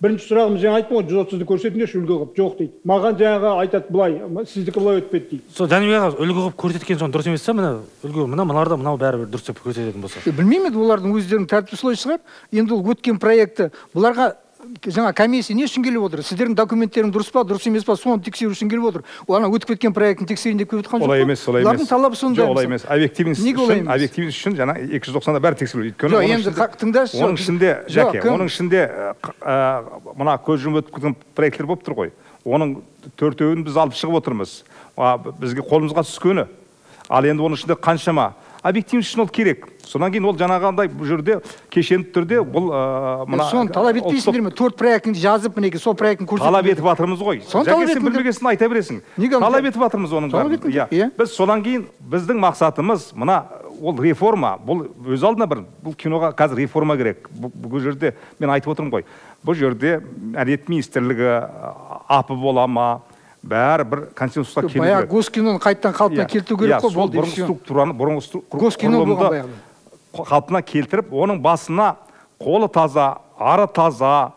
Бірінші сұрағым, жаңа айттым ғой, 130-ды көрсетіңдерші үлгі қылып, жоқ дейді. Маған жаңағы айтады былай, сіздікі былай өтпеді дейді. Сол Жәнібек аға үлгі қылып көрсеткен соң дұрыс емес пе? Мына үлгі мыналарда мынау бәрібір дұрыс деп көрсететін болса. Білмеймін, олардың өздерінің тәртібі солай шығар. Енді ол өткен проекті бұларға жаңа комиссия не үшін келіп отыр? Сіздердің документтерің дұрыс па, дұрыс емес па, соны тексеру үшін келіп отыр. Олар өтіп кеткен проектін тексерейін деп келіп отқан жоқ. Олай емес, олай емес. Олардың талабы сондай. Олай емес. Объективность үшін жаңа 290-да бәрі тексеріледі. Жоқ, енді тыңдашы. Оның ішінде, Жәке, оның ішінде мына көз жұмып өтіп кеткен проекттер болып тұр ғой. Оның 4-еуін біз алып шығып отырмыз. Бізге қолымызға түскені. Ал енді оның ішінде қаншама объективность үшін ол керек. Содан кейін ол жаңағындай бұл жерде кешенді түрде бұл мына соны талап етпейсіңдер ме? 4 проектіңді жазып, мінеки сол проектін көрсетіп. Талап етіп жатырмыз ғой. Жәке, сен білмегенсің айта бересің. Талап етіп жатырмыз оның бәрін. Біз содан кейін біздің мақсатымыз мына ол реформа, бұл өз алдына бұл киноға қазір реформа керек. Бұл жерде мен айтып отырмын ғой. Бұл жерде әділет министрлігі апы бола ма? Бәрі бір консенсусқа келу керек. Баяғы Госкиноны қайттан қалпына келтіру керек қой, болды. Бұрынғы құрылымды қалпына келтіріп, оның басына қолы таза, ары таза,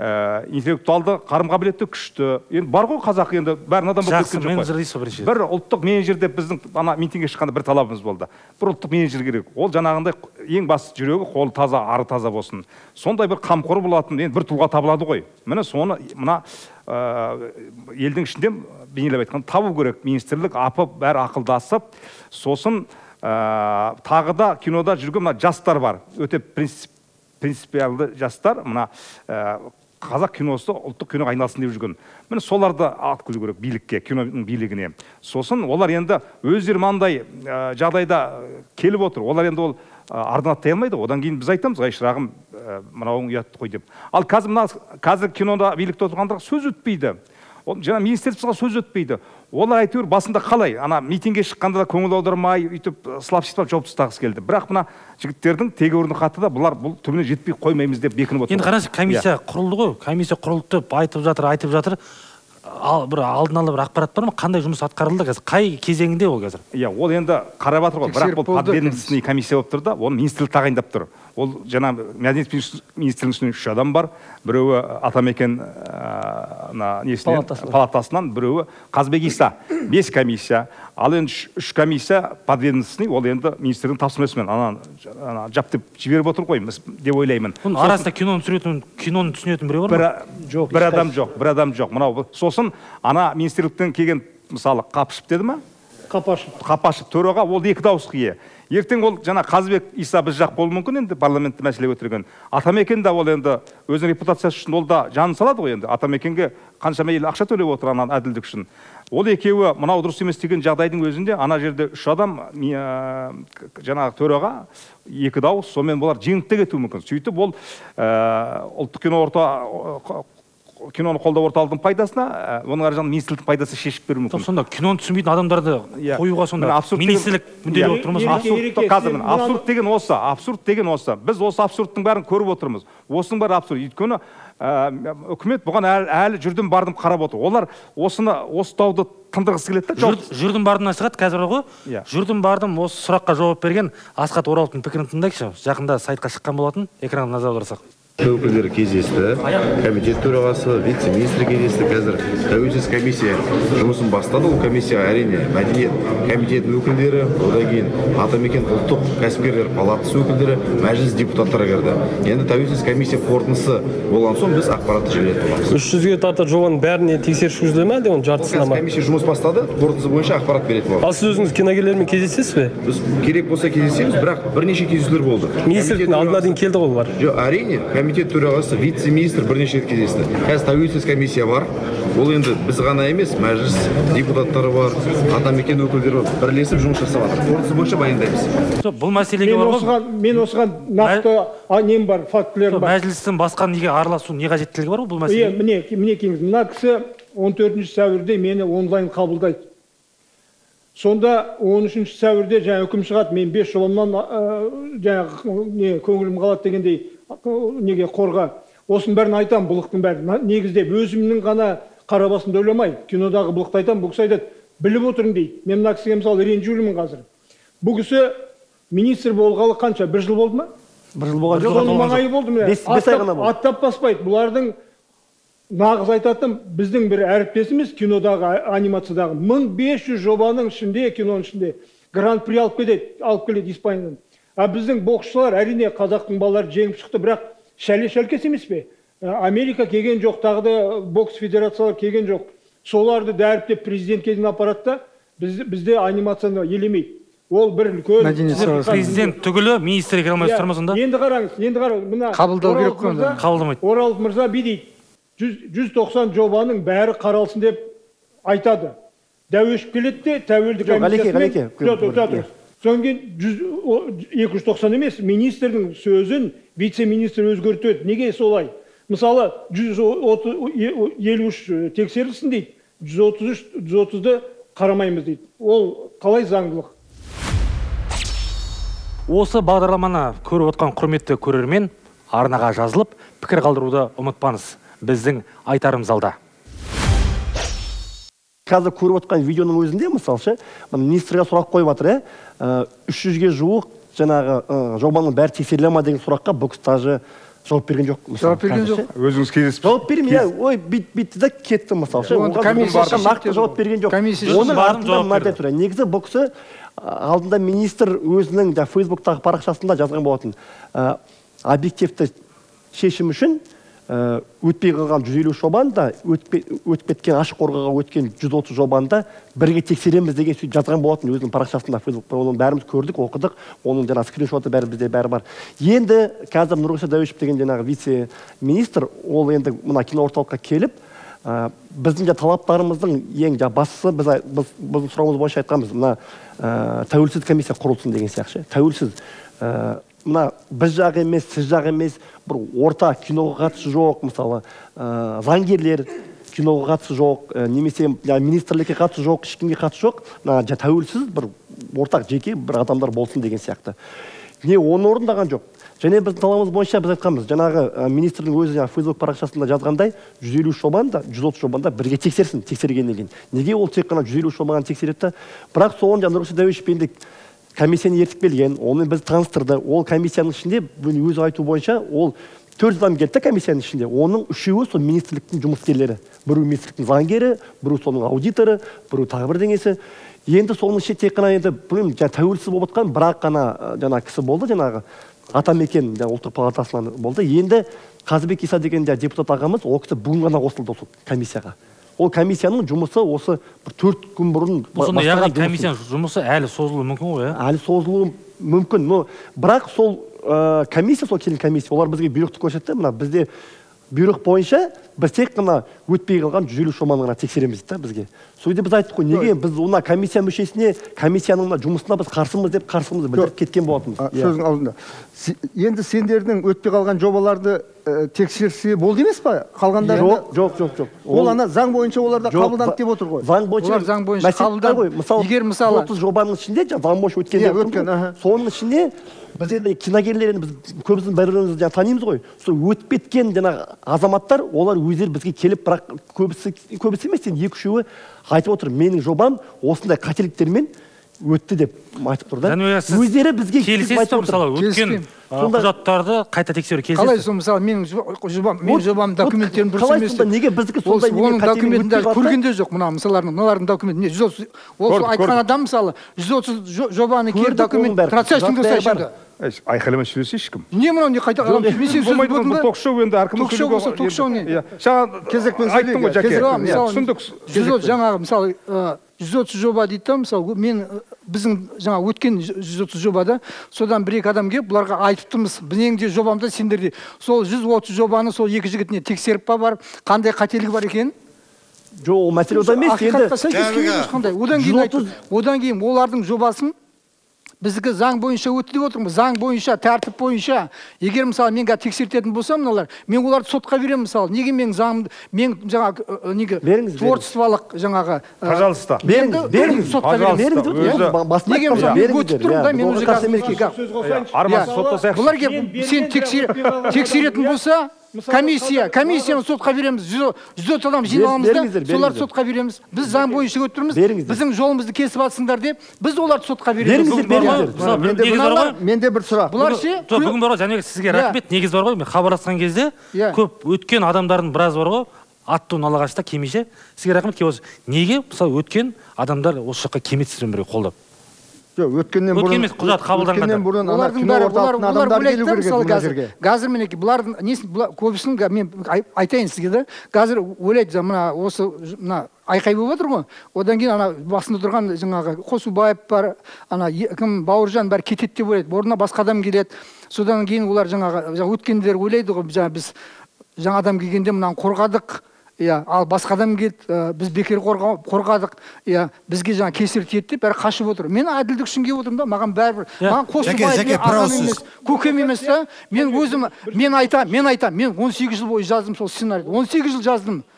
интеллектуалды қарым-қабілеті күшті. Енді бар ғой қазақ, енді бәрін адам болып кеткен жоқ қой. Бір ұлттық менеджер деп біздің ана митингге шыққанда бір талабымыз болды. Бір ұлттық менеджер керек. Ол жаңағындай ең басты жүрегі қолы таза, ары таза болсын. Сондай бір қамқор болатын, енді бір тұлға табылады ғой. Міне соны мына елдің ішінде бейнелеп айтқан табу керек. Министрлік апы бәрі ақылдасып, сосын тағы да кинода жүрген мына жастар бар. Өте принципиалды жастар, мына қазақ киносы ұлттық киноға айналсын деп жүрген. Міне соларды алып келу керек билікке, киноның билігіне. Сосын олар енді өздері мынандай жағдайда келіп отыр. Олар енді ол арнаттай алмайды. Одан кейін біз айтамыз, ай шырағым, мынауың ұят қой деп. Ал қазір кинода билікте отырғандар сөз өтпейді. жаңа министрлікке сөз өтпейді. Олар әйтеуір басында қалай, ана митинге шыққанда да көңіл аудармай, өйтіп сылап шытып жауып тастағысы келді. Бірақ мына жігіттердің тегеуріні қатты да бұлар бұл түбіне жетпей қоймаймыз деп бекініп отыр. Енді қараңыз, комиссия құрылды ғой. Комиссия құрылды деп айтып жатыр. Бір алдын ала бір ақпарат бар ма? Қандай жұмыс атқарылды қазір? Қай кезеңінде ол қазір? Иә, ол енді қарап жатыр ғой. Бірақ бұл подведомственный комиссия болып тұр да, оны министрлік тағайындап тұр. Ол жаңа мәдениет министрлігінің 3 адам бар. Біреуі Атамекен палатасынан, біреуі Қазбек Иса. 5 комиссия. Ал енді 3 комиссия подведомственный, ол енді министрдің тапсырмасымен ана жаптып жіберіп отыр ғой деп ойлаймын. Оның арасында киноны түсінетін біреу бар ма? Жоқ, бір адам жоқ. Мынау сосын ана министрліктен келген мысалы Қапышев деді ма? Қапашев төраға, ол 2 дауысқа ие. Ертең ол жаңа Қазбек Иса біз жақ болуы мүмкін, енді парламентте мәселе көтерген. Атамекен да ол енді өзінің репутациясы үшін ол да жанын салады ғой енді. Атамекенге қаншама ел ақша төлеп отыр ана әділдік үшін. Ол екеуі мынау дұрыс емес деген жағдайдың өзінде ана жерде 3 адам жаңағы төраға 2 дауыс, сонымен бұлар жеңіп те кетуі мүмкін. Сөйтіп ол ұлттық киноны қолдау орталығының пайдасына, оның ар жағынан министрліктің пайдасы шешіп беруі мүмкін. Сонда киноны түсінбейтін адамдарды қоюға сонда министрлік мүдделі отырмыз. Абсурд деген осы. Біз осы абсурдтың бәрін көріп отырмыз. Осының бәрі абсурд. Өйткені үкімет бұған әлі жүрдім бардым қарап отыр. Олар осы дауды тындырғысы келеді да. Жүрдім бардым насихат қазір ғой. Жүрдім бардым осы сұраққа жауап берген Асхат Ораловтың пікірін тыңдайықшы. Жақында сайтқа шыққан болатын. Экранға назар аударсақ. Өкілдері кездесті, комитет төрағасы, вице-министр кездесті. Қазір тәуелсіз комиссия жұмысын бастады. Ол комиссия әрине мәдениет комитетінің өкілдері, одан кейін Атамекен ұлттық кәсіпкерлер палатасы өкілдері, мәжіліс депутаттары кірді. Енді тәуелсіз комиссия қорытындысы болған соң біз ақпаратты жіберетін боламыз. 300-ге тарта жобаның бәріне тексеріс жүргізілді ме, әлде оның жартысына ма? Комиссия жұмыс бастады, қорытындысы бойынша ақпарат беретін боламыз. Ал сіз өзіңіз киногерлермен кездесесіз бе? Біз керек болса кездесеміз, бірақ бірнеше кездесулер болды. Министрліктің алдына дейін келді ғой олар. Жоқ, әрине, комитет төрағасы, вице-министр бірнеше рет кездесті. Қазір тәуелсіз комиссия бар. Ол енді біз ғана емес, мәжіліс депутаттары бар, Атамекен өкілдері бар. Бірлесіп жұмыс жасап жатыр. Қорытынды бойынша баяндаймыз. Бұл мәселеге бар ғой. Мен осыған нақты нем бар, фактілерім бар. Мәжілістің басқа неге араласу, не қажеттілігі бар бұл мәселе? Міне кеңіз, мына кісі 14 сәуірде мені онлайн қабылдайды. Сонда 13 сәуірде жаңа үкім шығады, мен 5 жобамнан жаңа көңілім қалады дегендей неге қорға. Осының бәрін айтам, бұлықтың бәрін. Негізде өзімнің ғана қарабасымды ойламай, кинодағы бұлықты айтам, бұл кісі айтады, біліп отырын дейді. Мен мына кісіге мысалы ренжіп жүрмін қазір. Бұл кісі министр болғалы қанша? 1 жыл болды ма? 1 жыл болған жоқ. Соның маңайы болды ма? 5 ай ғана болды. Аттап баспайды. Бұлардың нағыз айтатын біздің бір әріптесіміз кинодағы, анимациядағы 1500 жобаның ішінде, киноның ішінде гран-при алып келеді Испаниядан. А біздің боксшылар әрине қазақтың балалары жеңіп шықты, бірақ шәлкес емес пе? Америка келген жоқ, тағы да бокс федерациялар келген жоқ. Соларды дәріптеп президент келген аппаратта бізде анимацияны елемейді. Ол бір үлкен президент түгілі министр келе алмай тұр ма сонда? Енді қараңыз, мына қабылдау керек қой. Қабылдамайды. Оралов мырза дейді, 190 жобаның бәрі қаралсын деп айтады. Дәуешіп келеді де, тәуелді комиссиясымен. Содан кейін 290 емес, министрдің сөзін вице-министр өзгертеді. Неге солай? Мысалы, 153 тексерілсін дейді, 130-ды қарамаймыз дейді. Ол қалай заңдылық? Осы бағдарламаны көріп отқан құрметті көрермен арнаға жазылып, пікір қалдыруды ұмытпаңыз. Біздің айтарымыз алда. Қазір көріп отқан видеоның өзінде, мысалшы, министрге сұрақ қойып жатыр, 300-ге жуық жаңағы жобаның бәрі тексеріле ма деген сұраққа бұл кісі даже жауап берген жоқ. Жауап берген жоқ. Өзіңіз кездесіп. Жауап бермей, ой, битті да кетті, мысалшы. Комиссия нақты жауап берген жоқ. Оның артында мынадай тұр. Негізі бұл кісі алдында министр өзінің Фейсбуктағы парақшасында жазған болатын. Объективті шешім үшін өтпей қалған 150 жобаны да, өтіп кеткен ашық қорғаға өткен 130 жобаны да бірге тексереміз деген сөйтіп жазған болатын өзінің парақшасында Фейсбукта. Оның бәріміз көрдік, оқыдық, оның жаңағы скриншоты бізде бәрі бар. Енді қазір Нұрғиса Дәуешов деген жаңағы вице-министр, ол енді мына кино орталыққа келіп, біздің талаптарымыздың ең бастысы, біздің сұрауымыз бойынша айтқанбыз, мына тәуелсіз комиссия құрылсын деген сияқты. Тәуелсіз мына біз жақ емес, сіз жақ емес, бір орта киноға қатысы жоқ, мысалы, заңгерлер, киноға қатысы жоқ, немесе министрлікке қатысы жоқ, ешкімге қатысы жоқ, тәуелсіз бір ортақ жеке бір адамдар болсын деген сияқты. Не оны орындаған жоқ. Және біздің талабымыз бойынша біз айтқанбыз, жаңағы министрдің өзі Facebook парақшасында жазғандай 150 жобаны да 130 жобаны да бірге тексерсін, тексергеннен кейін. Неге ол тек қана 150 жобаны тексереді? Бірақ соған Нұрғиса Дәуешов комиссияны ертіп келген, оны біз таныстырды. Ол комиссияның ішінде өзі айту бойынша ол 4 адам келді комиссияның ішінде. Оның 3-еуі сол министрліктің жұмыскерлері. Біреу министрліктің заңгері, біреу соның аудиторы, біреу тағы бірдеңесі. Енді соның ішінде тек қана енді тәуелсіз болып отқан бірақ қана кісі болды, жаңағы Атамекен ұлттық палатасынан болды. Енді Қазыбек Иса деген депутат ағамыз, ол кісі бүгін ғана қосылды осы комиссияға. Ол комиссияның жұмысы осы 4 күн бұрын басталған. Яғни комиссияның жұмысы әлі созылуы мүмкін ғой? Әлі созылуы мүмкін. Бірақ сол комиссия, сол келген комиссия, олар бізге бұйрықты көрсетті. Мына бізде бұйрық бойынша біз тек қана өтпей қалған 150 жобаны ғана тексереміз дейді бізге. Сөйде біз айттық қой, неге біз ona комиссия мүшесіне, комиссияның жұмысына біз қарсымыз деп қарсымызды білдіріп кеткен болатынбыз. Сөздің алдында. Енді сендердің өтпей қалған жобаларды тексерсе болды емес па? Қалғандарында? Жоқ. Ол ана заң бойынша оларда қабылданды деп отыр ғой. Заң бойынша қабылданды. Егер мысалы 30 жобаның ішінде заң бойынша өткен. Соның ішінде біз енді киногерлерін біз көбісін бір-бірімізді танимыз ғой. Сол өтіп кеткен азаматтар, олар өздері бізге келіп, бірақ көбісі емес, 2-3-еуі айтып отыр, менің жобам осындай қателіктермен өтті деп айтып тұр да. Өздері бізге келісесіз бе, мысалы, өткен құжаттарды қайта тексеру келісесіз? Қалай сол, мысалы, менің жобам документтерін дұрыс емес. Неге біздікі сондай оның документін даже көргенде жоқ, мыналардың документін. Ол айтқан адам, мысалы, 130 жобаны келіп документ процессинг жасайды. Айқайлама сөйлесе ешкім. Не мынау не қайта қалам? Болмайды, бұл ток-шоу енді әркім сөйлеуге. Ток-шоу не? Жаңа айттым ғой, Жәке. Түсіндік. Жаңағы, мысалы, 130 жоба дейді да, мысалы, біздің жаңа өткен 130 жобада, содан 1-2 адам келіп, бұларға айтып тұрмыз, біздің де жобамда сендерде сол 130 жобаны сол 2 жігітіне тексеріп па бар, қандай қателігі бар екен? Жоқ, ол мәселе одан емес, енді одан кейін олардың жобасын біздікі заң бойынша өтті деп отырмыз. Заң бойынша, тәртіп бойынша. Егер мысалы мен тексертетін болсам, мыналар, мен оларды сотқа беремін мысалы. Неге мен заңымды, мен жаңағы неге творчестволық жаңағы. Пожалуйста. Беріңіз. Сотқа беремін. Неге мысалы мен өтіп тұрмын да, мен уже Арман соттасақ. Бұларға сен тексеретін болса, комиссияны сотқа береміз. 100 адам жиналамыз да, соларды сотқа береміз. Біз заң бойынша өттірміз, біздің жолымызды кесіп атсыңдар деп, біз оларды сотқа береміз. Менде бір сұрақ. Бүгін бар ғой, және сізге рахмет, негіз бар ғой, мен хабарласқан кезде көп өткен адамдардың біраз бар ғой, аттуын ала қашта кемеше. Сізге рахмет, неге мысалы өткен адамдар осы жаққа кеметсізден бірге қолдап? Өткеннен бұрын кино орталығына адамдар келу керек мына жерге. Қазір мінеки бұлардың көбісін мен айтайын сізге да. Қазір ойлайды, мына осы айқай болып отыр ғой. Одан кейін ана басында тұрған жаңағы Қосубаев бар, ана кім Бауыржан бәрі кетеді деп ойлайды. Орнына басқа адам келеді. Содан кейін олар жаңағы өткендер ойлайды ғой, біз жаңа адам келгенде мынаны қорғадық. Ал басқа адам келді, біз бекер қорғадық, бізге жаңа кесір тиеді деп бәрі қашып отыр. Мен әділдік үшін келіп отырмын да, маған бәрібір. Маған Қосубаев ағам емес, көкем емес та. Мен өзім, мен айтам, мен 18 жыл бойы жаздым сол сценарийді. 18 жыл жаздым.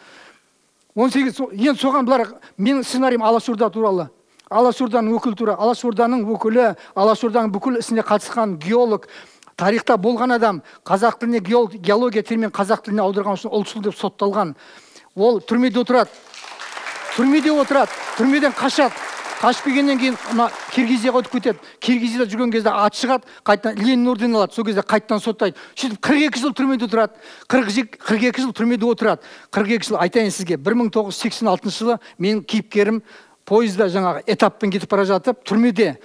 18, енді соған бұлар, менің сценарием Алашорда туралы. Алашорданың өкілі туралы, Алашорданың өкілі, Алашорданың бүкіл ісіне қатысқан геолог, тарихта болған адам, қазақ тіліне геология термин қазақ тіліне аударған үшін ұлтшыл деп сотталған. Ол түрмеде отырады. Түрмеден қашады. Қашып келгеннен кейін Киргизияға өтіп кетеді. Киргизияда жүрген кезде ат шығады, қайтадан Ленин орденін алады. Сол кезде қайтадан соттайды. Сөйтіп 42 жыл түрмеде тұрады. 42 жыл түрмеде отырады. 42 жыл айтайын сізге. 1986 жылы мен кейіпкерім пойызда жаңағы этаппен кетіп бара жатып, түрмеде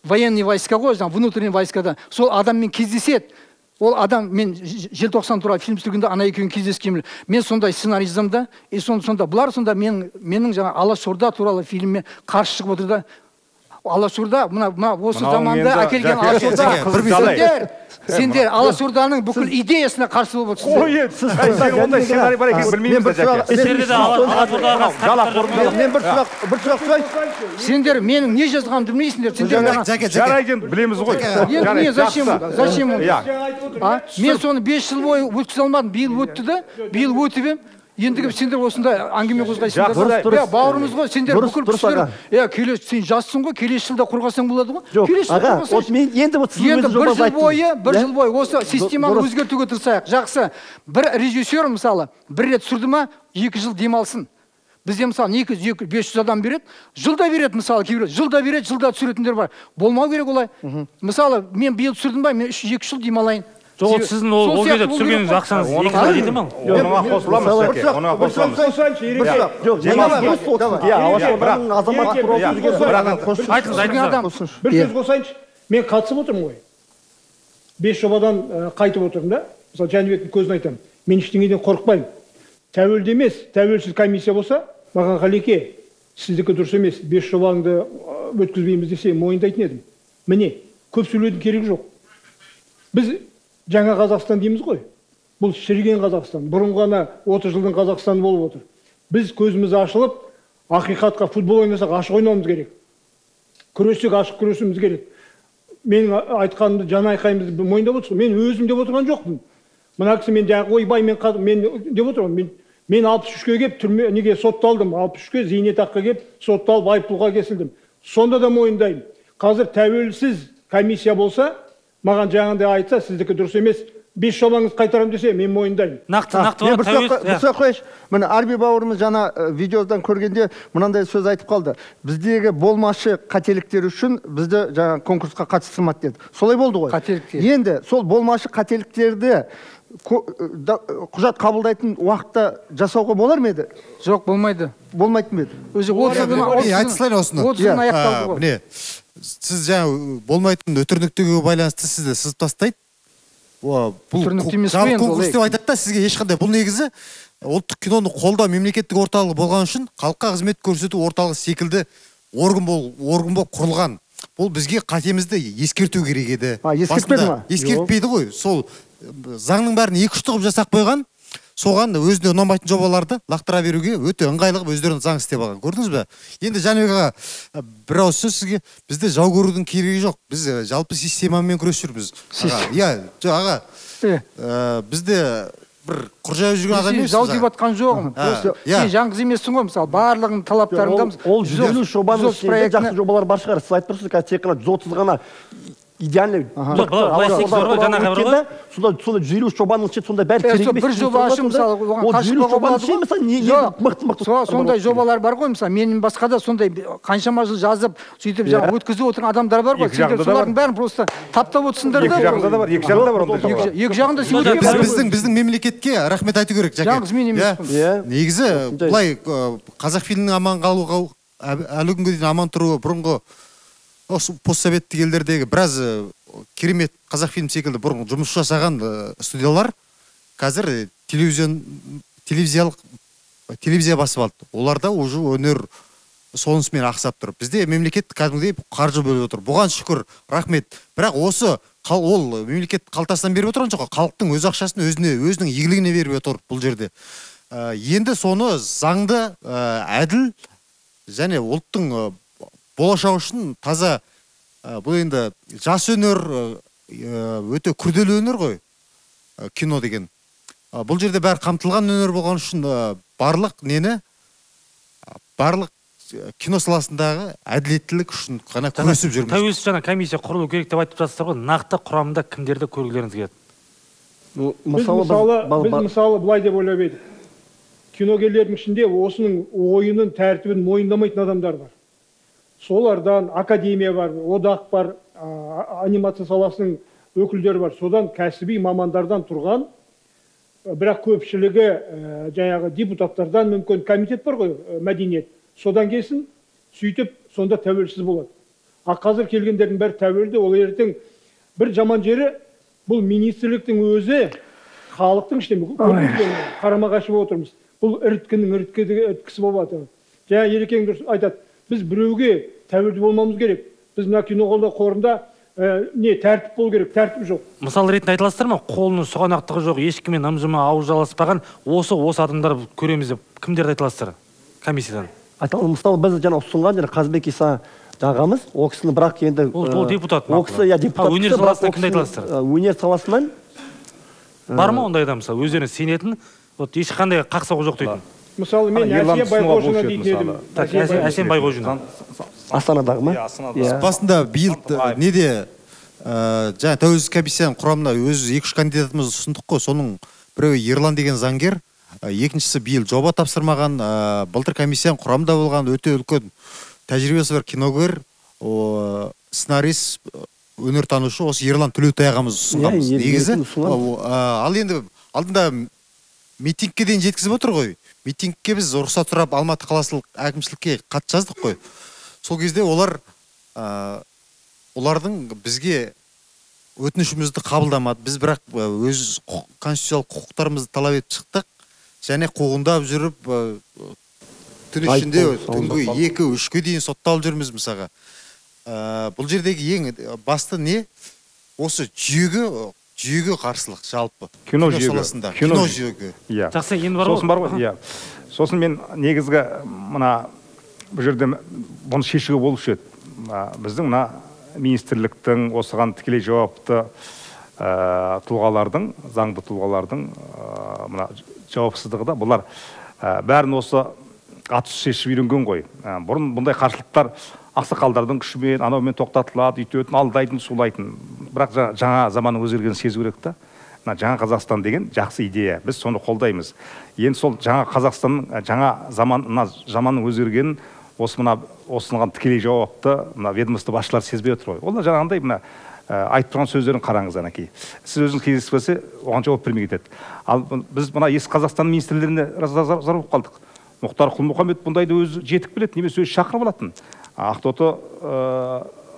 военный войска ғой, внутренний войскада. Сол адаммен кездеседі. Ол адам, мен желтоқсан туралы фильм түсіргенде ана екеуін кездескенмін. Мен сондай сценарий жазамын да, сонда бұлар сонда менің жаңа Алашорда туралы фильміме қарсы шығып отыр да. Алашорда, мына осы заманда әкелген Алашорда. Сендер Алашорданың бүкіл идеясына қарсы болып отырсыңдар. Сен ондай сценарий бар екен білмейміз бе, Мен бір сұрақ сұрайын. Сендер менің не жазғанымды білмейсіңдер. Жарайды, білеміз ғой. Енді зачем? Мен соны 5 жыл бойы өткізе алмадым. Биыл өтті да, биыл өтіп ем. ендігі сендер осындай әңгіме қозғайсыңдар. Бауырымыз ғой, сендер бүкіл кісілер, сен жассың ғой, келесі жылда қорғасаң болады ғой. Жоқ, аға, мен енді бір жыл бойы осы системаны өзгертуге тырысайық. Жақсы, бір режиссер мысалы, бір рет түсірді ма, 2 жыл демалсын. Бізде мысалы 200-500 адам береді, жылда береді мысалы, кейбір жылда береді, жылда түсіретіндер бар. Болмау керек олай. Мысалы, мен биыл түсірдім ба, мен 2 жыл демалайын. Жоқ, сіздің ол кезде түсірген ақшаңыз 2 жылда жете ма? Оныға қосыламыз, Сәке, оныға қосыламыз. Бір сөз қосайыншы, мен қатысып отырмын ғой. 5 жобадан қайтып отырмын да. Мысалы, Жәнібектің көзін айтамын. Мен ештеңеден қорықпаймын. Тәуелді емес, тәуелсіз комиссия болса, маған Ғалеке, сіздікі дұрыс емес, 5 жобаңды өткізбейміз десе, мойындайтын едім. Міне, көп сөйлеудің керегі жоқ. Біз жаңа Қазақстан дейміз ғой. Бұл шіріген Қазақстан. Бұрын ғана 30 жылдың Қазақстаны болып отыр. Біз көзіміз ашылып, ақиқатқа футбол ойнасақ ашық ойнауымыз керек. Күресек ашық күресуіміз керек. Мен айтқанымды жан айқайымызды мойындап отырсың. Мен өзім деп отырған жоқпын. Мына кісі мен жаңағы ойбай мен деп отырмын. Мен 63-ке келіп түрме неге сотталдым. 63-ке зейнетаққа келіп сотталып айыппұлға кесілдім. Сонда да мойындаймын. Қазір тәуелсіз комиссия болса, маған жаңағындай айтса, сіздікі дұрыс емес, 5 жобаңыз қайтарам десе, мен мойындаймын. Нақты бар, тәуелсіз. Міне Арби бауырымыз жаңа видеодан көргенде мынандай сөз айтып қалды. Біздегі болмашы қателіктер үшін бізді жаңа конкурсқа қатыстырмады деді. Солай болды ғой. Қателіктер. Енді сол болмашы қателіктерді құжат қабылдайтын уақытта жасауға болар ма еді? Жоқ, болмайды. Болмайтын ма еді? Өзі 30 жылдан аяқталды ғой. Міне, сіз жаңа болмайтын өтіріктігі байланысты сізді сызып тастайды. Бұл жарық конкурс деп айтады да, сізге ешқандай. Бұл негізі ұлттық киноны қолдау мемлекеттік орталығы болған үшін халыққа қызмет көрсету орталығы секілді орган болып құрылған. Бұл бізге қатемізді ескерту керек еді. Ескертпеді ма? Ескертпейді ғой. Сол заңның бәрін 2-3 ғып жасап қойған. Соған өзіне ұнамайтын жобаларды лақтыра беруге өте ыңғайлы өздерін заң істеп алған. Көрдіңіз бе? Енді Жәнібек аға, бір ауыз сөз сізге, бізде жау көрудің керегі жоқ. Біз жалпы системамен күресіп жүрміз. Аға, бізде бір құржайып жүрген адам емес. Жау деп атқан жоғым. Сен жаңғыз емессің ғой, мысалы, барлығын талаптарында. Ол 150 жобаның ішінде жақсы жобалар бар шығар. Сіз айтып тұрсыз, тек қана 130 ғана идеальный. Сонда 150 жобаның ішінде сонда бәрі керек емес. Бір жоба ашып, мысалы, сондай жобалар бар ғой, мысалы, менің басқада сондай қаншама жыл жазып, сөйтіп өткізіп отырған адамдар бар ғой. Солардың бәрін просто таптап отырсыңдар да. Екі жағында бар. Екі жағында сен біздің мемлекетке рахмет айту керек. Жаңғыз мен емеспін. Негізі, бұлай Қазақфильмнің аман қалуға, әлі күнге дейін аман тұруы бұрынғы постсоветтік елдердегі біраз керемет Қазақфильм секілді бұрын жұмыс жасаған студиялар қазір телевизия басып алды. Оларда уже өнер сонысымен ақсап тұр. Бізде мемлекет кәдімгідей қаржы бөліп отыр. Бұған шүкір, рахмет. Бірақ осы ол мемлекет қалтасынан беріп отырған жоқ, халықтың өз ақшасын өзінің игілігіне беріп отыр бұл жерде. Енді соны заңды, әділ және ұлттың болашақ үшін таза, бұл енді жас өнер, өте күрделі өнер ғой, кино деген. Бұл жерде бәрі қамтылған өнер болған үшін барлық кино саласындағы әділеттілік үшін ғана күресіп жүрміз. Тәуелсіз жаңа комиссия құрылу керек деп айтып жатсыздар ғой, нақты құрамында кімдерді көргілеріңіз келеді? Біз мысалы былай деп ойлап едік. Киногерлердің ішінде осының ойынын, тәртібін мойындамайтын адамдар бар. Солардан академия бар, одақ бар, анимация саласының өкілдері бар. Содан кәсіби мамандардан тұрған, бірақ көпшілігі жаңағы депутаттардан мүмкін комитет бар ғой, мәдениет. Содан келсін, сөйтіп, сонда тәуелсіз болады. Қазір келгендердің бәрі тәуелді, ол ертең бір жаман жері, бұл министрліктің өзі халықтың ішінде қарама-қайшы болып отырмыз. Бұл іріткісі болады. Жаңа Ерекең айтады, біз біреуге тәуелді болмамыз керек. Біз мына кино қорында тәртіп болу керек, тәртіп жоқ. Мысал ретінде айтыласыздар ма? Қолының сұғанақтығы жоқ, ешкіммен ым-жымы ауыз жаласпаған осы адамдар көреміз деп кімдерді айтыласыздар комиссиядан? Айталым, мысалы біз жаңа ұсынған Қазбек Иса ағамыз, ол кісіні бірақ енді ол депутат. Ол кісі депутат. Өнер саласынан кімді айтыласыздар? Өнер саласынан бар ма ондай адам, мысалы, өздеріне сенетін вот ешқандай қақсауы жоқ дейтін. Мысалы мен Әсия Байғожина дейтін едім. Әсем Байғожина. Астанадағы ма? Басында биыл неде жаңа тәуелсіз комиссияның құрамына өз 2-3 кандидатымыз ұсындық қой. Соның біреуі Ерлан деген заңгер, екіншісі биыл жоба тапсырмаған, былтыр комиссияның құрамында болған өте үлкен тәжірибесі бар киногер, сценарист, өнертанушы осы Ерлан Төлеутай ағамыз ұсынғанбыз. Негізі ал енді алдында митингке дейін жеткізіп отыр ғой. Митингке біз рұқсат сұрап Алматы қаласылық әкімшілікке хат жаздық қой. Сол кезде олардың бізге өтінішімізді қабылдамады. Біз бірақ өз конституциялық құқықтарымызды талап етіп шықтық. Және қуғындап жүріп түн ішінде түнгі 2-3-ке дейін сотталып жүрміз мысалға. Бұл жердегі ең басты не? Осы жүйеге қарсылық жалпы. Кино саласында. Кино жүйеге. Жақсы, енді бар ғой. Сосын бар ғой. Сосын мен негізгі мына бұл жерде бұны шешуге болушы еді. Біздің мына министрліктің осыған тікелей жауапты тұлғалардың, заңды тұлғалардың мына жауапсыздығы да бұлар бәрін осы атыс шешіп үйренген ғой. Бұрын бұндай қарсылықтар ақсақалдардың күшімен, анаумен тоқтатылады, үйтетін, алдайтын, сулайтын. Бірақ жаңа заманның өзгергенін сезу керек та. Жаңа Қазақстан деген жақсы идея. Біз соны қолдаймыз. Енді сол жаңа Қазақстанның жаңа заманның өзгергенін осыған тікелей жауапты ведомство басшылары сезбей отыр ғой. Олар жаңағындай айтып тұрған сөздерін қараңыз анакей. Сіз өзіңіз кездеспесе, оған жауап бермей кетеді. Ал біз ескі Қазақстан министрлеріне зар болып қалдық. Мұхтар Құл-Мұхаммед бұндайды өзі жетік біледі, немесе өзі шақырып алатын. Ақтоты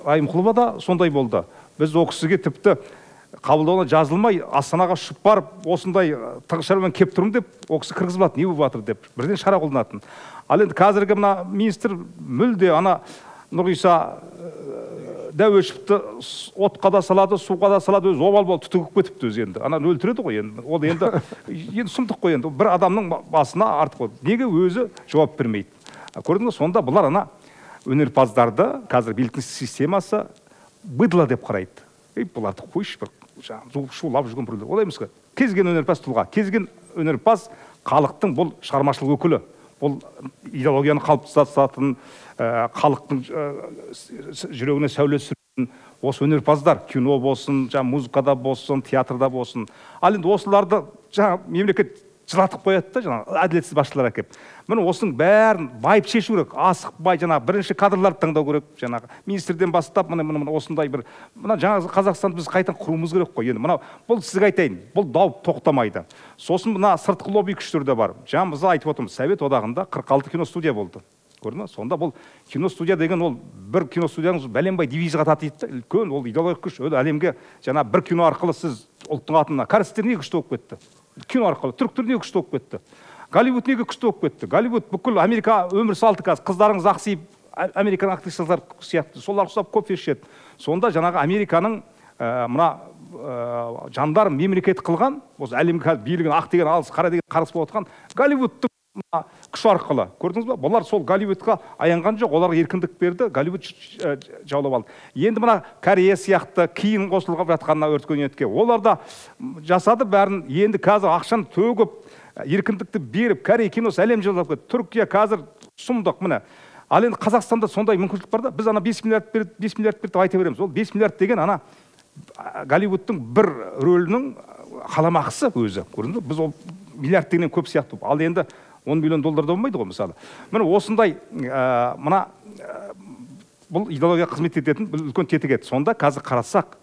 Райымқұлова да сондай болды. Біз ол кісіге тіпті қабылдауына жазылмай, Астанаға ұшып барып, осындай тығыз шаруамен кеп тұрмын деп, ол кісі кіргізіп алатын, не болып жатыр деп, бірден шара қолданатын. Ал енді қазіргі мына министр мүлде Нұрғиса дәу өшіпті отқа да салады, суға да салады, өзі обал болып түтігіп кетіпті өзі енді. Өлтіреді ғой енді. Ол енді сұмдық қой енді. Бір адамның басына артық қой. Неге өзі жауап бермейді? Көрдіңіз, сонда бұлар өнерпаздарды қазір биліктің системасы быдло деп қарайды. Бұларды қойшы бір шулап жүрген біреулер. Олай емес қой. Кез келген өнерпаз тұлға, кез келген өнерпаз халықтың бұл шығармашылық өкілі. Бұл идеологияны қалыптастыратын, халықтың жүрегіне сәуле түсіретін осы өнерпаздар, кино болсын, музыкада болсын, театрда болсын. Ал енді осыларды мемлекет жылатып қояды да, әділетсіз басшылар әкеп. Міне осының бәрін байып шешу керек, асықпай, бірінші кадрларды таңдау керек, министрден бастап, осындай бір, жаңағы Қазақстанды біз қайтадан құруымыз керек қой. Енді бұл сізге айтайын, бұл дау тоқтамайды. Сосын сыртқы лобби күштер де бар. Біз айтып отырмыз, Совет одағында 46 киностудия болды. Көрді ме? Сонда бұл киностудия деген ол бір киностудияның бәленбай дивизияға татиды. Үлкен ол идеологиялық күш. Әлемге бір кино арқылы сіз ұлттың атына кәрістер неге күшті болып кетті? Кино арқылы түріктер неге күшті болып кетті? Голливуд неге күшті болып кетті? Голливуд бүкіл Америка өмір салты қазір, қыздарыңыз ақсиып, Американ актрисалар сияқты, солар ұқсап кофе ішеді. Сонда жаңағы Американың жандар мемлекет қылған, осы әлемге билігін ақ деген алыс, қара деген қарыс болып отқан Голливудтың күш арқылы. Көрдіңіз ба? Бұлар сол Голливудқа аянған жоқ, оларға еркіндік берді, Голливуд жаулап алды. Енді Корея сияқты кейін қосылып жатқанына өрткениетке. Олар да жасады бәрін, енді қазір ақшаны төгіп, еркіндікті беріп, Корея киносы әлем жаулап кетті. Түркия қазір сұмдық міне. Ал енді Қазақстанда сондай мүмкіншілік бар да, біз 5 миллиард берді деп айта береміз. Ол 5 миллиард деген Голливудтың бір рөлінің қаламақысы өзі. Көрдіңіз бе? Біз ол миллиард дегеннен көп сияқты. Ал енді 10 миллион доллар да болмайды ғой мысалы. Міне осындай бұл идеология қызмет ететін үлкен тетік еді. Сонда қазір қарасақ,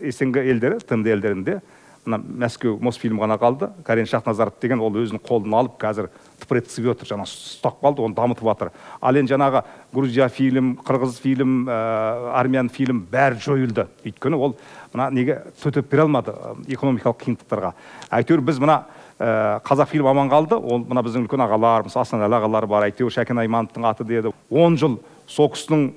СНГ елдері, ТМД елдерінде Мәскеу Мосфильм ғана қалды. Карен Шахназаров деген ол өзінің қолын алып, қазір тыпыр еткізіп отыр, ұстап қалды, оны дамытып жатыр. Ал енді жаңағы Грузия фильм, Қырғыз фильм, Армян фильм бәрі жойылды. Өйткені ол неге төтеп бере алмады экономикалық қиындықтарға. Әйтеуір біз қазақ фильм аман қалды. Ол біздің үлкен ағалар, Астаналы ағалар бар. Әйтеуір Шәкен Аймановтың аты деді. 10 жыл соғыстың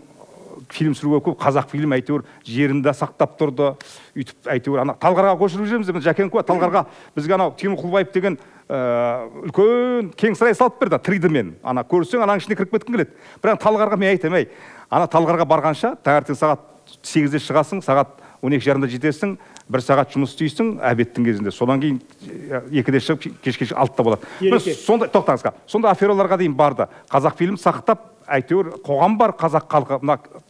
фильм сүруге көп, қазақ фильм әйтеуір жерінде сақтап тұрды. Үйтіп әйтеуір Талғарға көшіріп жүреміз. Жәкен Куа Талғарға бізге Тимур Құлбаев деген үлкен кең сарай салып берді 3D-мен. Көрсең ананың ішіне кіріп кеткің келеді. Бірақ Талғарға мен айтамын, Талғарға барғанша таңертең сағат 8-де шығасың, сағат 12:30-да жетесің, 1 сағат жұмыс істейсің обедтің кезінде, содан кейін 2-де шығып кешке 6-да болады. Сондай, тоқтаңызға, сондай афераларға дейін барды. Қазақфильм сақтап, әйтеуір қоғам бар, қазақ халқы,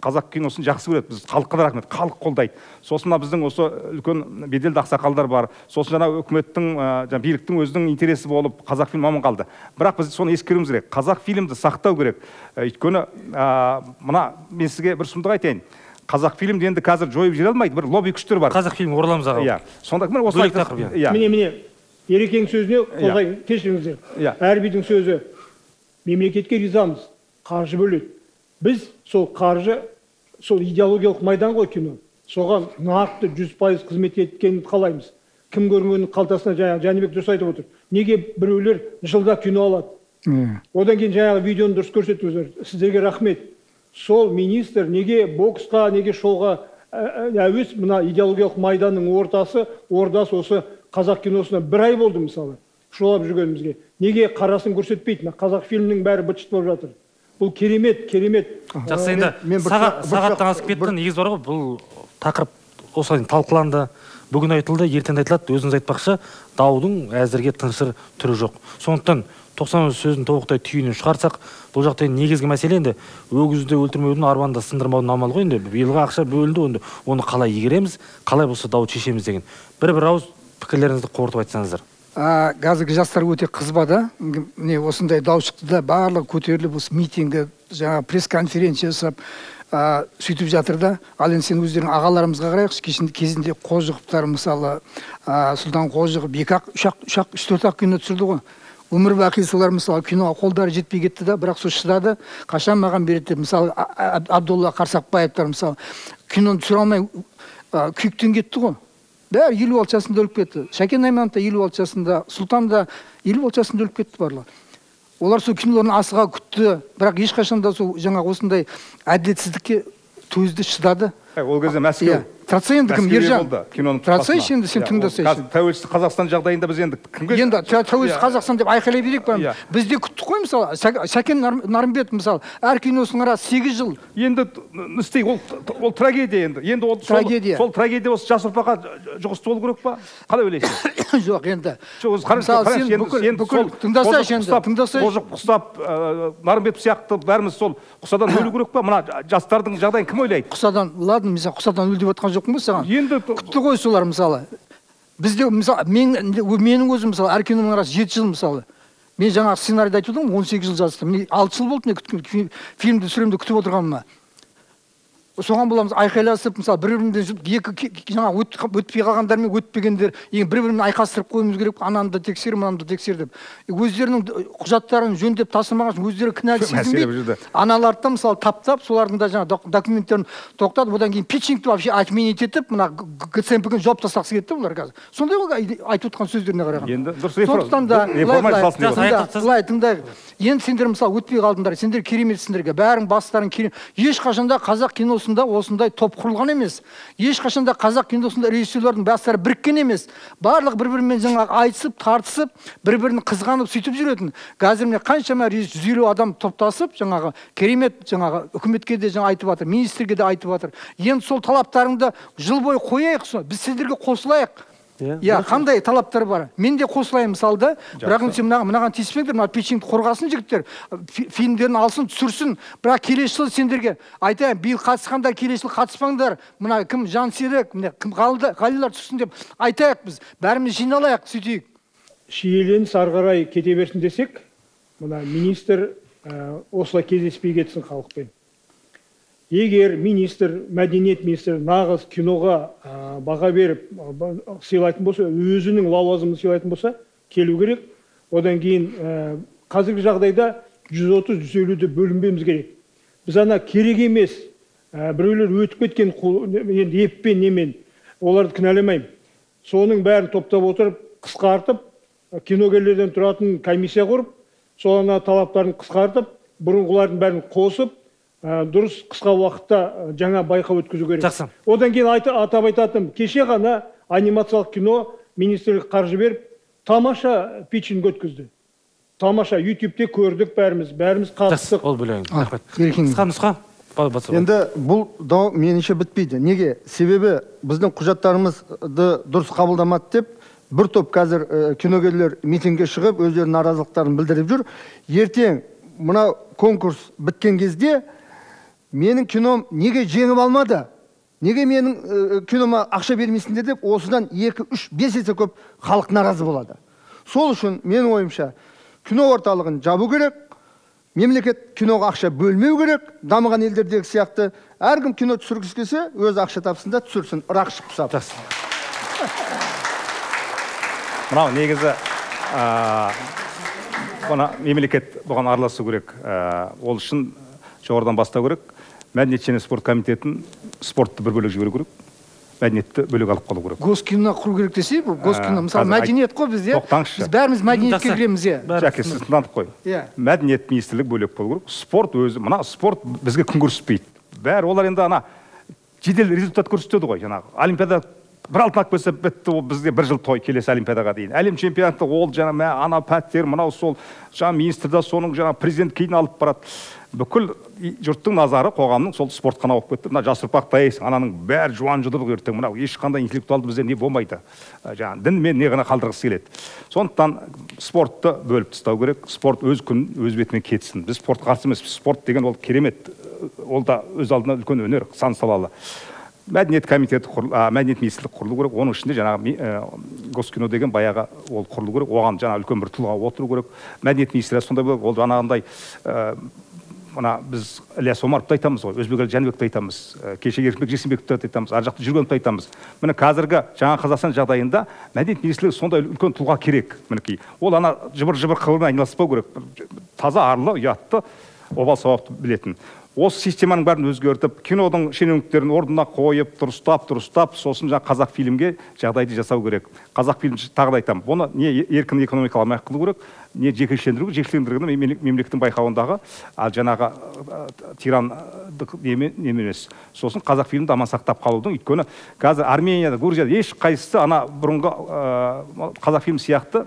қазақ киносын жақсы көреді. Біз халыққа да рахмет, халық қолдайды. Сосын біздің осы үлкен беделді ақсақалдар бар. Сосын жаңа үкіметтің, биліктің өзінің интересі болып Қазақфильм аман қалды. Бірақ біз соны ескеруіміз керек. Қазақфильмді сақтау керек. Өйткені мына мен сізге бір сұмдық айтайын. Қазақфильмді енді қазір жойып жібере алмайды, бір лобби күштер бар. Қазақфильм ораламыз аға. Иә. Сонда міне осылай тақырып. Міне, Ерекеңнің сөзіне қолдай кешіріңіздер. Әрбидің сөзі мемлекетке ризамыз. Қаржы бөледі. Біз сол қаржы, сол идеологиялық майдан ғой кино. Соған нақты 100% қызмет еткенін қалаймыз. Кім көрінгеннің қалтасына Жәнібек дұрыс айтып отыр. Неге біреулер жылда кино алады? Одан кейін жаңағы видеоны дұрыс көрсетіңіздер. Сіздерге рахмет. Сол министр неге боксқа, неге шоуға әуес мына идеологиялық майданның ордасы осы қазақ киносына 1 ай болды мысалы. Шолап жүргенімізге. Неге қарасын көрсетпейді? Қазақфильмнің бәрі быт-шыт болып жатыр. Бұл керемет. Жақсы, енді сағаттан асып кетті. Негізі бар ғой, бұл тақырып осылай талқыланды. Бүгін айтылды, ертең айтылады. Өзіңіз айтпақшы, даудың әзірге тыншыр түрі жоқ. Сондықтан 90 сөзін тобықтай түйінен шығарсақ, бұл жақта негізгі мәселе енді өгізді өлтірмеудің, арбанды сындырмаудың амалы ғой. Енді биылғы ақша бөлінді, оны қалай игереміз, қалай болса дау шешеміз деген. Бір ауыз пікірлеріңізді қорытып айтсаңыздар. Қазіргі жастар өте қызбады. Міне осындай дау шықты да барлығы көтеріліп, осы митингі, жаңа пресс-конференция жасап, сөйтіп жатыр да. Ал енді сен өздерің ағаларымызға қарайықшы, кезінде Қожықовтар, мысалы, Сұлтан Қожықов 3-4 кино түсірді ғой. Өмір бақи солар мысалы киноға қолдары жетпей кетті да, бірақ сол шыдады. Қашан маған береді, мысалы Абдолла Қарсақбаевтар мысалы киноны түсіре алмай күйіктен кетті ғой. Бәрі 56 жасында өліп кетті. Шәкен Айманов та 56 жасында, Сұлтан да 56 жасында өліп кетті барлар. Олар сол киноларын асыға күтті, бірақ ешқашан да сол жаңа осындай әділетсіздікке төзді, шыдады. Ол кезде Мәскеу. Троценді кім, Ержан? Троценді енді сен тыңдасайсың. Тәуелсіз Қазақстан жағдайында біз енді кімге? Енді тәуелсіз Қазақстан деп айқайлай берейік па? Бізде күттік қой мысалы, Шәкен Нарымбетов мысалы, әр киносының арасы 8 жыл. Енді істей, ол трагедия енді. Енді сол трагедия осы жас ұрпаққа жұғысты болу керек па? Қалай ойлайсың? Жоқ, енді. Мысалы сен бүкіл тыңдасайшы енді, тыңдасайшы. Қожық құсап, Нарымбетов сияқты бәріміз сол құсадан өлу керек па? Мына жастардың жағдайын кім ойлайды? Құсадан, ладно, мысалы құсадан өлді деп отқан жоқпын ба саған? Күтті ғой солар мысалы. Бізде мысалы менің өзім мысалы әр киноның арасы 7 жыл мысалы. Мен жаңағы сценарийді айтып отырмын, 18 жыл жаздым. 6 жыл болды мен фильмді түсіремін деп күтіп отырғаныма. Соған боламыз айқайласып, мысалы бір-бірімден жаңа өтпей қалғандар мен өтпегендер, бір-бірін айқастырып қойымыз керек, анамды тексер, мынамды тексер деп. Өздерінің құжаттарын жөндеп тасырмаған үшін өздері кінәлі сезінбейді. Аналарды мысалы таптап, солардың да жаңа документтерін тоқтатып, одан кейін питчингті вообще отменить етіп, мына ГЦМП-ге жауап тастағысы келді олар қазір. сондай ғой айтып отқан сөздеріне қарағанда. Енді дұрыс сондықтан да былай тыңдайық. Енді сендер мысалы өтпей қалдыңдар, сендер керемет бәрің бастарың керемет. Ешқашанда қазақ киносында осындай топ құрылған емес. Ешқашанда қазақ киносында режиссерлердің бастары біріккен емес. Барлық бір-бірімен жаңағы айтысып, тартысып, бір-бірін қызғанып сөйтіп жүретін. Қазір міне қаншама 150 адам топтасып, жаңағы керемет жаңағы үкіметке де жаңа айтып жатыр, министрге де айтып жатыр. Енді сол талаптарыңды жыл бойы қояйық, біз сендерге қосылайық. Қандай талаптар бар? Мен де қосылайын мысалда, бірақ сен мынаған тиіспеңдер, мына питчингті қорғасын жігіттер, фильмдерін алсын, түсірсін. Бірақ келесі жыл сендерге айтайын, биыл қатысқандар келесі жыл қатыспаңдар. Мына кім Жансерік, кім Ғалилар түссін деп айтайық біз. Бәріміз жиналайық, сөйтейік. Шиеленіс ары қарай кете берсін десек, мына министр осылай кездеспей кетсін халықпен. Егер министр, мәдениет министрі нағыз киноға баға беріп сыйлайтын болса, өзінің лауазымын сыйлайтын болса, келу керек. Одан кейін қазіргі жағдайда 130-150-ді бөлінбеуіміз керек. Біз ана керек емес, біреулер өтіп кеткен енді еппен немен, оларды кінәламаймын. Соның бәрін топтап отырып, қысқартып, киногерлерден тұратын комиссия құрып, соны талаптарын қысқартып, бұрынғылардың бәрін қосып, дұрыс қысқа уақытта жаңа байқау өткізу керек. Жақсы. Одан кейін атап айтатым, кеше ғана анимациялық кино министрлік қаржы беріп, тамаша питчинг өткізді. Тамаша, YouTube-те көрдік бәріміз қатыстық. Ол бөлек. Рахмет. Қысқа нұсқа. Енді бұл дау меніңше бітпейді. Неге? Себебі біздің құжаттарымызды дұрыс қабылдамады деп бір топ қазір киногерлер митингке шығып өздерінің наразылықтарын білдіріп жүр. Ертең мына конкурс біткен кезде менің кином неге жеңіп алмады? Неге менің кинома ақша бермейсіңдер деп осыдан 2, 3, 5 есе көп халық наразы болады. Сол үшін менің ойымша кино орталығын жабу керек, мемлекет киноға ақша бөлмеу керек, дамыған елдердегі сияқты әркім кино түсіргісі келсе, өз ақша тапсын да түсірсін, рақ шықса. Мынау негізі мемлекет бұған араласу керек. Ол үшін жоғарыдан бастау керек. Мәдениет және спорт комитетін спортты бір бөлек жіберу керек. Мәдениетті бөлек алып қалу керек. Госкино құру керек десе, бұл госкино мысалы мәдениет қой бізде. Тоқтаңызшы. Біз бәріміз мәдениетке кіреміз, е. Жәке, сіз тыңдадық қой. Мәдениет министрлігі бөлек болу керек. Спорт өзі, мына спорт бізге күн көрсетпейді. Бәрі олар енді ана жедел результат көрсетеді ғой, жаңағы. Олимпиада бір алтын алып келсе, бітті, ол бізде бір жыл той келесі олимпиадаға дейін. Әлем чемпионаты ол жаңа ана пәттер, мынау сол жаңа министрда соның жаңа президент кейін алып барады. Бүкіл жұрттың назары қоғамның сол спортқа ауып кетті. Мына жас ұрпақ дайсың, ананың бәрі жуан жұдырық ертең, мынау ешқандай интеллектуалды бізде не болмайды. Жаңа дін мен не ғана қалдырғысы келеді. Сондықтан спортты бөліп тастау керек. Спорт өз күнін өз бетімен кетсін. Біз спорт қарсы емес, спорт деген ол керемет. Ол да өз алдына үлкен өнер, сан салалы. Мәдениет комитеті мәдениет министрлігі құрылу керек. Оның ішінде жаңағы Госкино деген баяғы ол құрылу керек. Оған жаңа үлкен бір тұлға отыру керек. Мәдениет министрі сондай болады. Ол жаңағындай мына біз Ілияс Омаровты айтамыз ғой, Өзбекәлі Жәнібекті айтамыз, кеше Еркінбек Жексенбековті айтамыз, ар жақта Жүргеновті айтамыз. Міне қазіргі жаңа Қазақстан жағдайында мәдениет министрлігі сондай үлкен тұлға керек. Мінекей ол ана жыбыр-жыбыр қылығымен айналыспау керек. Таза арлы, ұятты, обал сауапты білетін. Осы системаның бәрін өзгертіп, кинодың шенеуніктерін орнына қойып, дұрыстап, сосын жаңа қазақ фильмге жағдайды жасау керек. Қазақ фильм тағы да айтамын, оны не еркін экономикалық аймақ қылу керек, не жекешелендіргені мемлекеттің байқауындағы жаңағы тирандық емес. Сосын қазақ фильмді аман сақтап қалудың, өйткені қазір Арменияда, Грузияда еш қайсысы ана бұрынғы қазақ фильм сияқты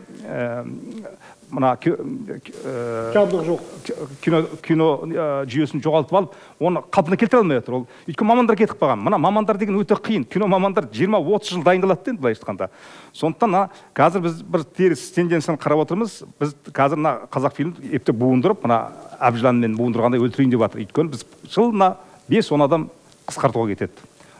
мына жабдық жоқ. Кино жүйесін жоғалтып алып, оны қалпына келтіре алмай отыр. Өйткені мамандар кетіп қалған. Мына мамандар деген өте қиын. Кино мамандар 20-30 жыл дайындалады дейді былай айтқанда. Сондықтан қазір біз бір теріс тенденцияны қарап отырмыз. Біз қазір мына қазақ фильмді ептеп буындырып, мына Әбжыланмен буындырғандай өлтірейін деп жатыр. Өйткені біз жылына 5-10 адам қысқартуға кетеді.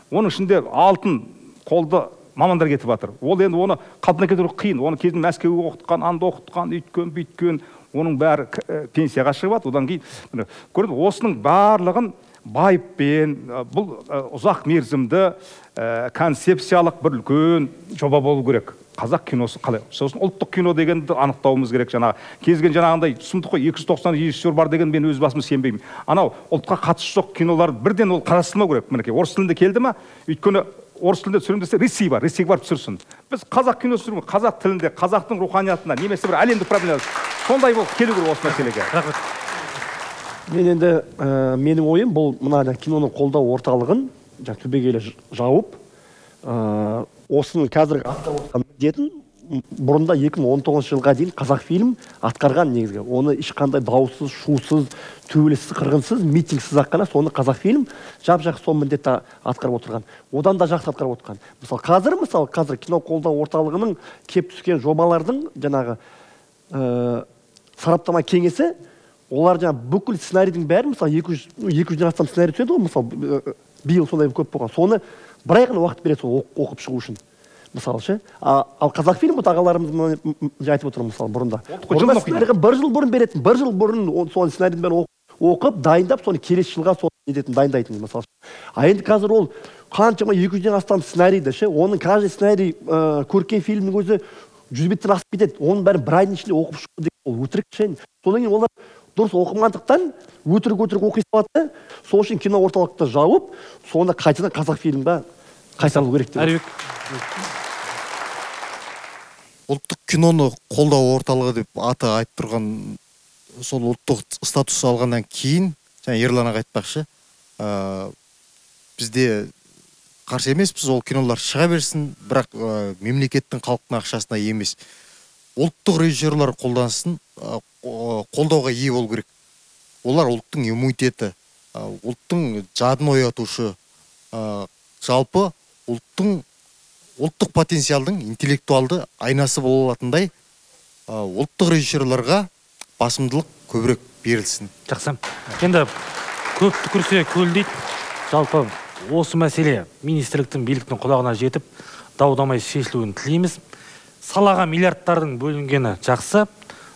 Оның ішінде алтын қолды мамандар кетіп жатыр. Ол енді оны қалпына келтіру қиын. Оны кезінде Мәскеуге оқытқан, анда оқытқан, өйткен, оның бәрі пенсияға шығып, одан кейін көрдіңіз, осының барлығын байыппен, бұл ұзақ мерзімді концепциялық бір үлкен жоба болу керек. Қазақ киносы қалай? Сосын ұлттық кино дегенді анықтауымыз керек. Жаңағы кезген жаңағындай сұмдық қой, 290 режиссер бар деген мен өз басым сенбеймін. Анау ұлтқа қатысы жоқ кинолар бірден ол қарастырмау керек. Мінекей орыс тілінде келді ма? Өйткені орыс тілінде түсірем десе Ресей бар түсірсін. Біз қазақ кино түсіреміз, қазақ тілінде, қазақтың руханиятына, немесе бір әлемдік проблема. Сондай болып келу керек осы мәселеге. Мен енді менің ойым бұл мына киноны қолдау орталығын түбегейлі жауып, осының қазіргі атқарып отырған міндетін бұрында 2019 жылға дейін Қазақфильм атқарған негізгі. Оны ешқандай даусыз, шусыз, төбелессіз, қырғынсыз, митингсіз аққана соны Қазақфильм жап-жақсы сол міндетті атқарып отырған. Одан да жақсы атқарып отырған. Қазір кино қолдау орталығының кеп түскен жобалардың жаңағы сараптама кеңесі, олар жаңағы бүкіл сценарийдің бәрі, мысалы 200-ден астам сценарий түседі ғой, мысалы биыл сондай көп болған. Соны бір ай ғана уақыт береді оқып шығу үшін. Мысалы ше, ал Қазақфильм ағаларымыз айтып отыр мысалы бұрында. Бұрында сценарийға бір жыл бұрын беретін, бір жыл бұрын соны сценарийдің бәрін оқып, дайындап, соны келесі жылға дайындайтын мысалы. А енді қазір ол қаншама 200-ден астам сценарийді ше, оның каждый сценарий көркем фильмнің өзі 100 беттен асып кетеді. Оның бәрін бір айдың ішінде оқып шығу деген ол өтірік ше. Содан кейін олар дұрыс оқымағандықтан өтірік оқи салады. Сол үшін кино орталықты жауып, сонда қайтадан Қазақфильмға қайтарылу керек деп. Ұлттық киноны қолдау орталығы деп аты айтып тұрған сол ұлттық статус алғаннан кейін, жаңа Ерлан аға айтпақшы, бізде қарсы емеспіз, ол кинолар шыға берсін, бірақ мемлекеттің халықтың ақшасына емес. Ұлттық режиссерлар қолдансын, қолдауға ие болу керек. Олар ұлттың иммунитеті. ұлттың жадын оятушы, жалпы ұлттық потенциалдың интеллектуалды айнасы бола алатындай ұлттық режиссерларға басымдылық көбірек берілсін. Жақсы. Енді көп түкірсе көл дейді. Жалпы осы мәселе министрліктің, биліктің құлағына жетіп, дау-дамай шешілуін тілейміз. Салаға миллиардтардың бөлінгені жақсы,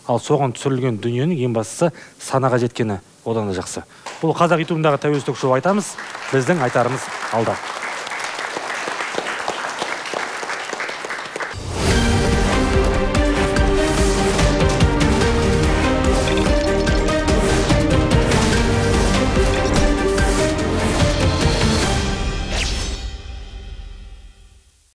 ал соған түсірілген дүниенің ең бастысы санаға жеткені одан да жақсы. Бұл қазақ ютубындағы тәуелсіздік шоу, айтамыз, біздің айтарымыз алда.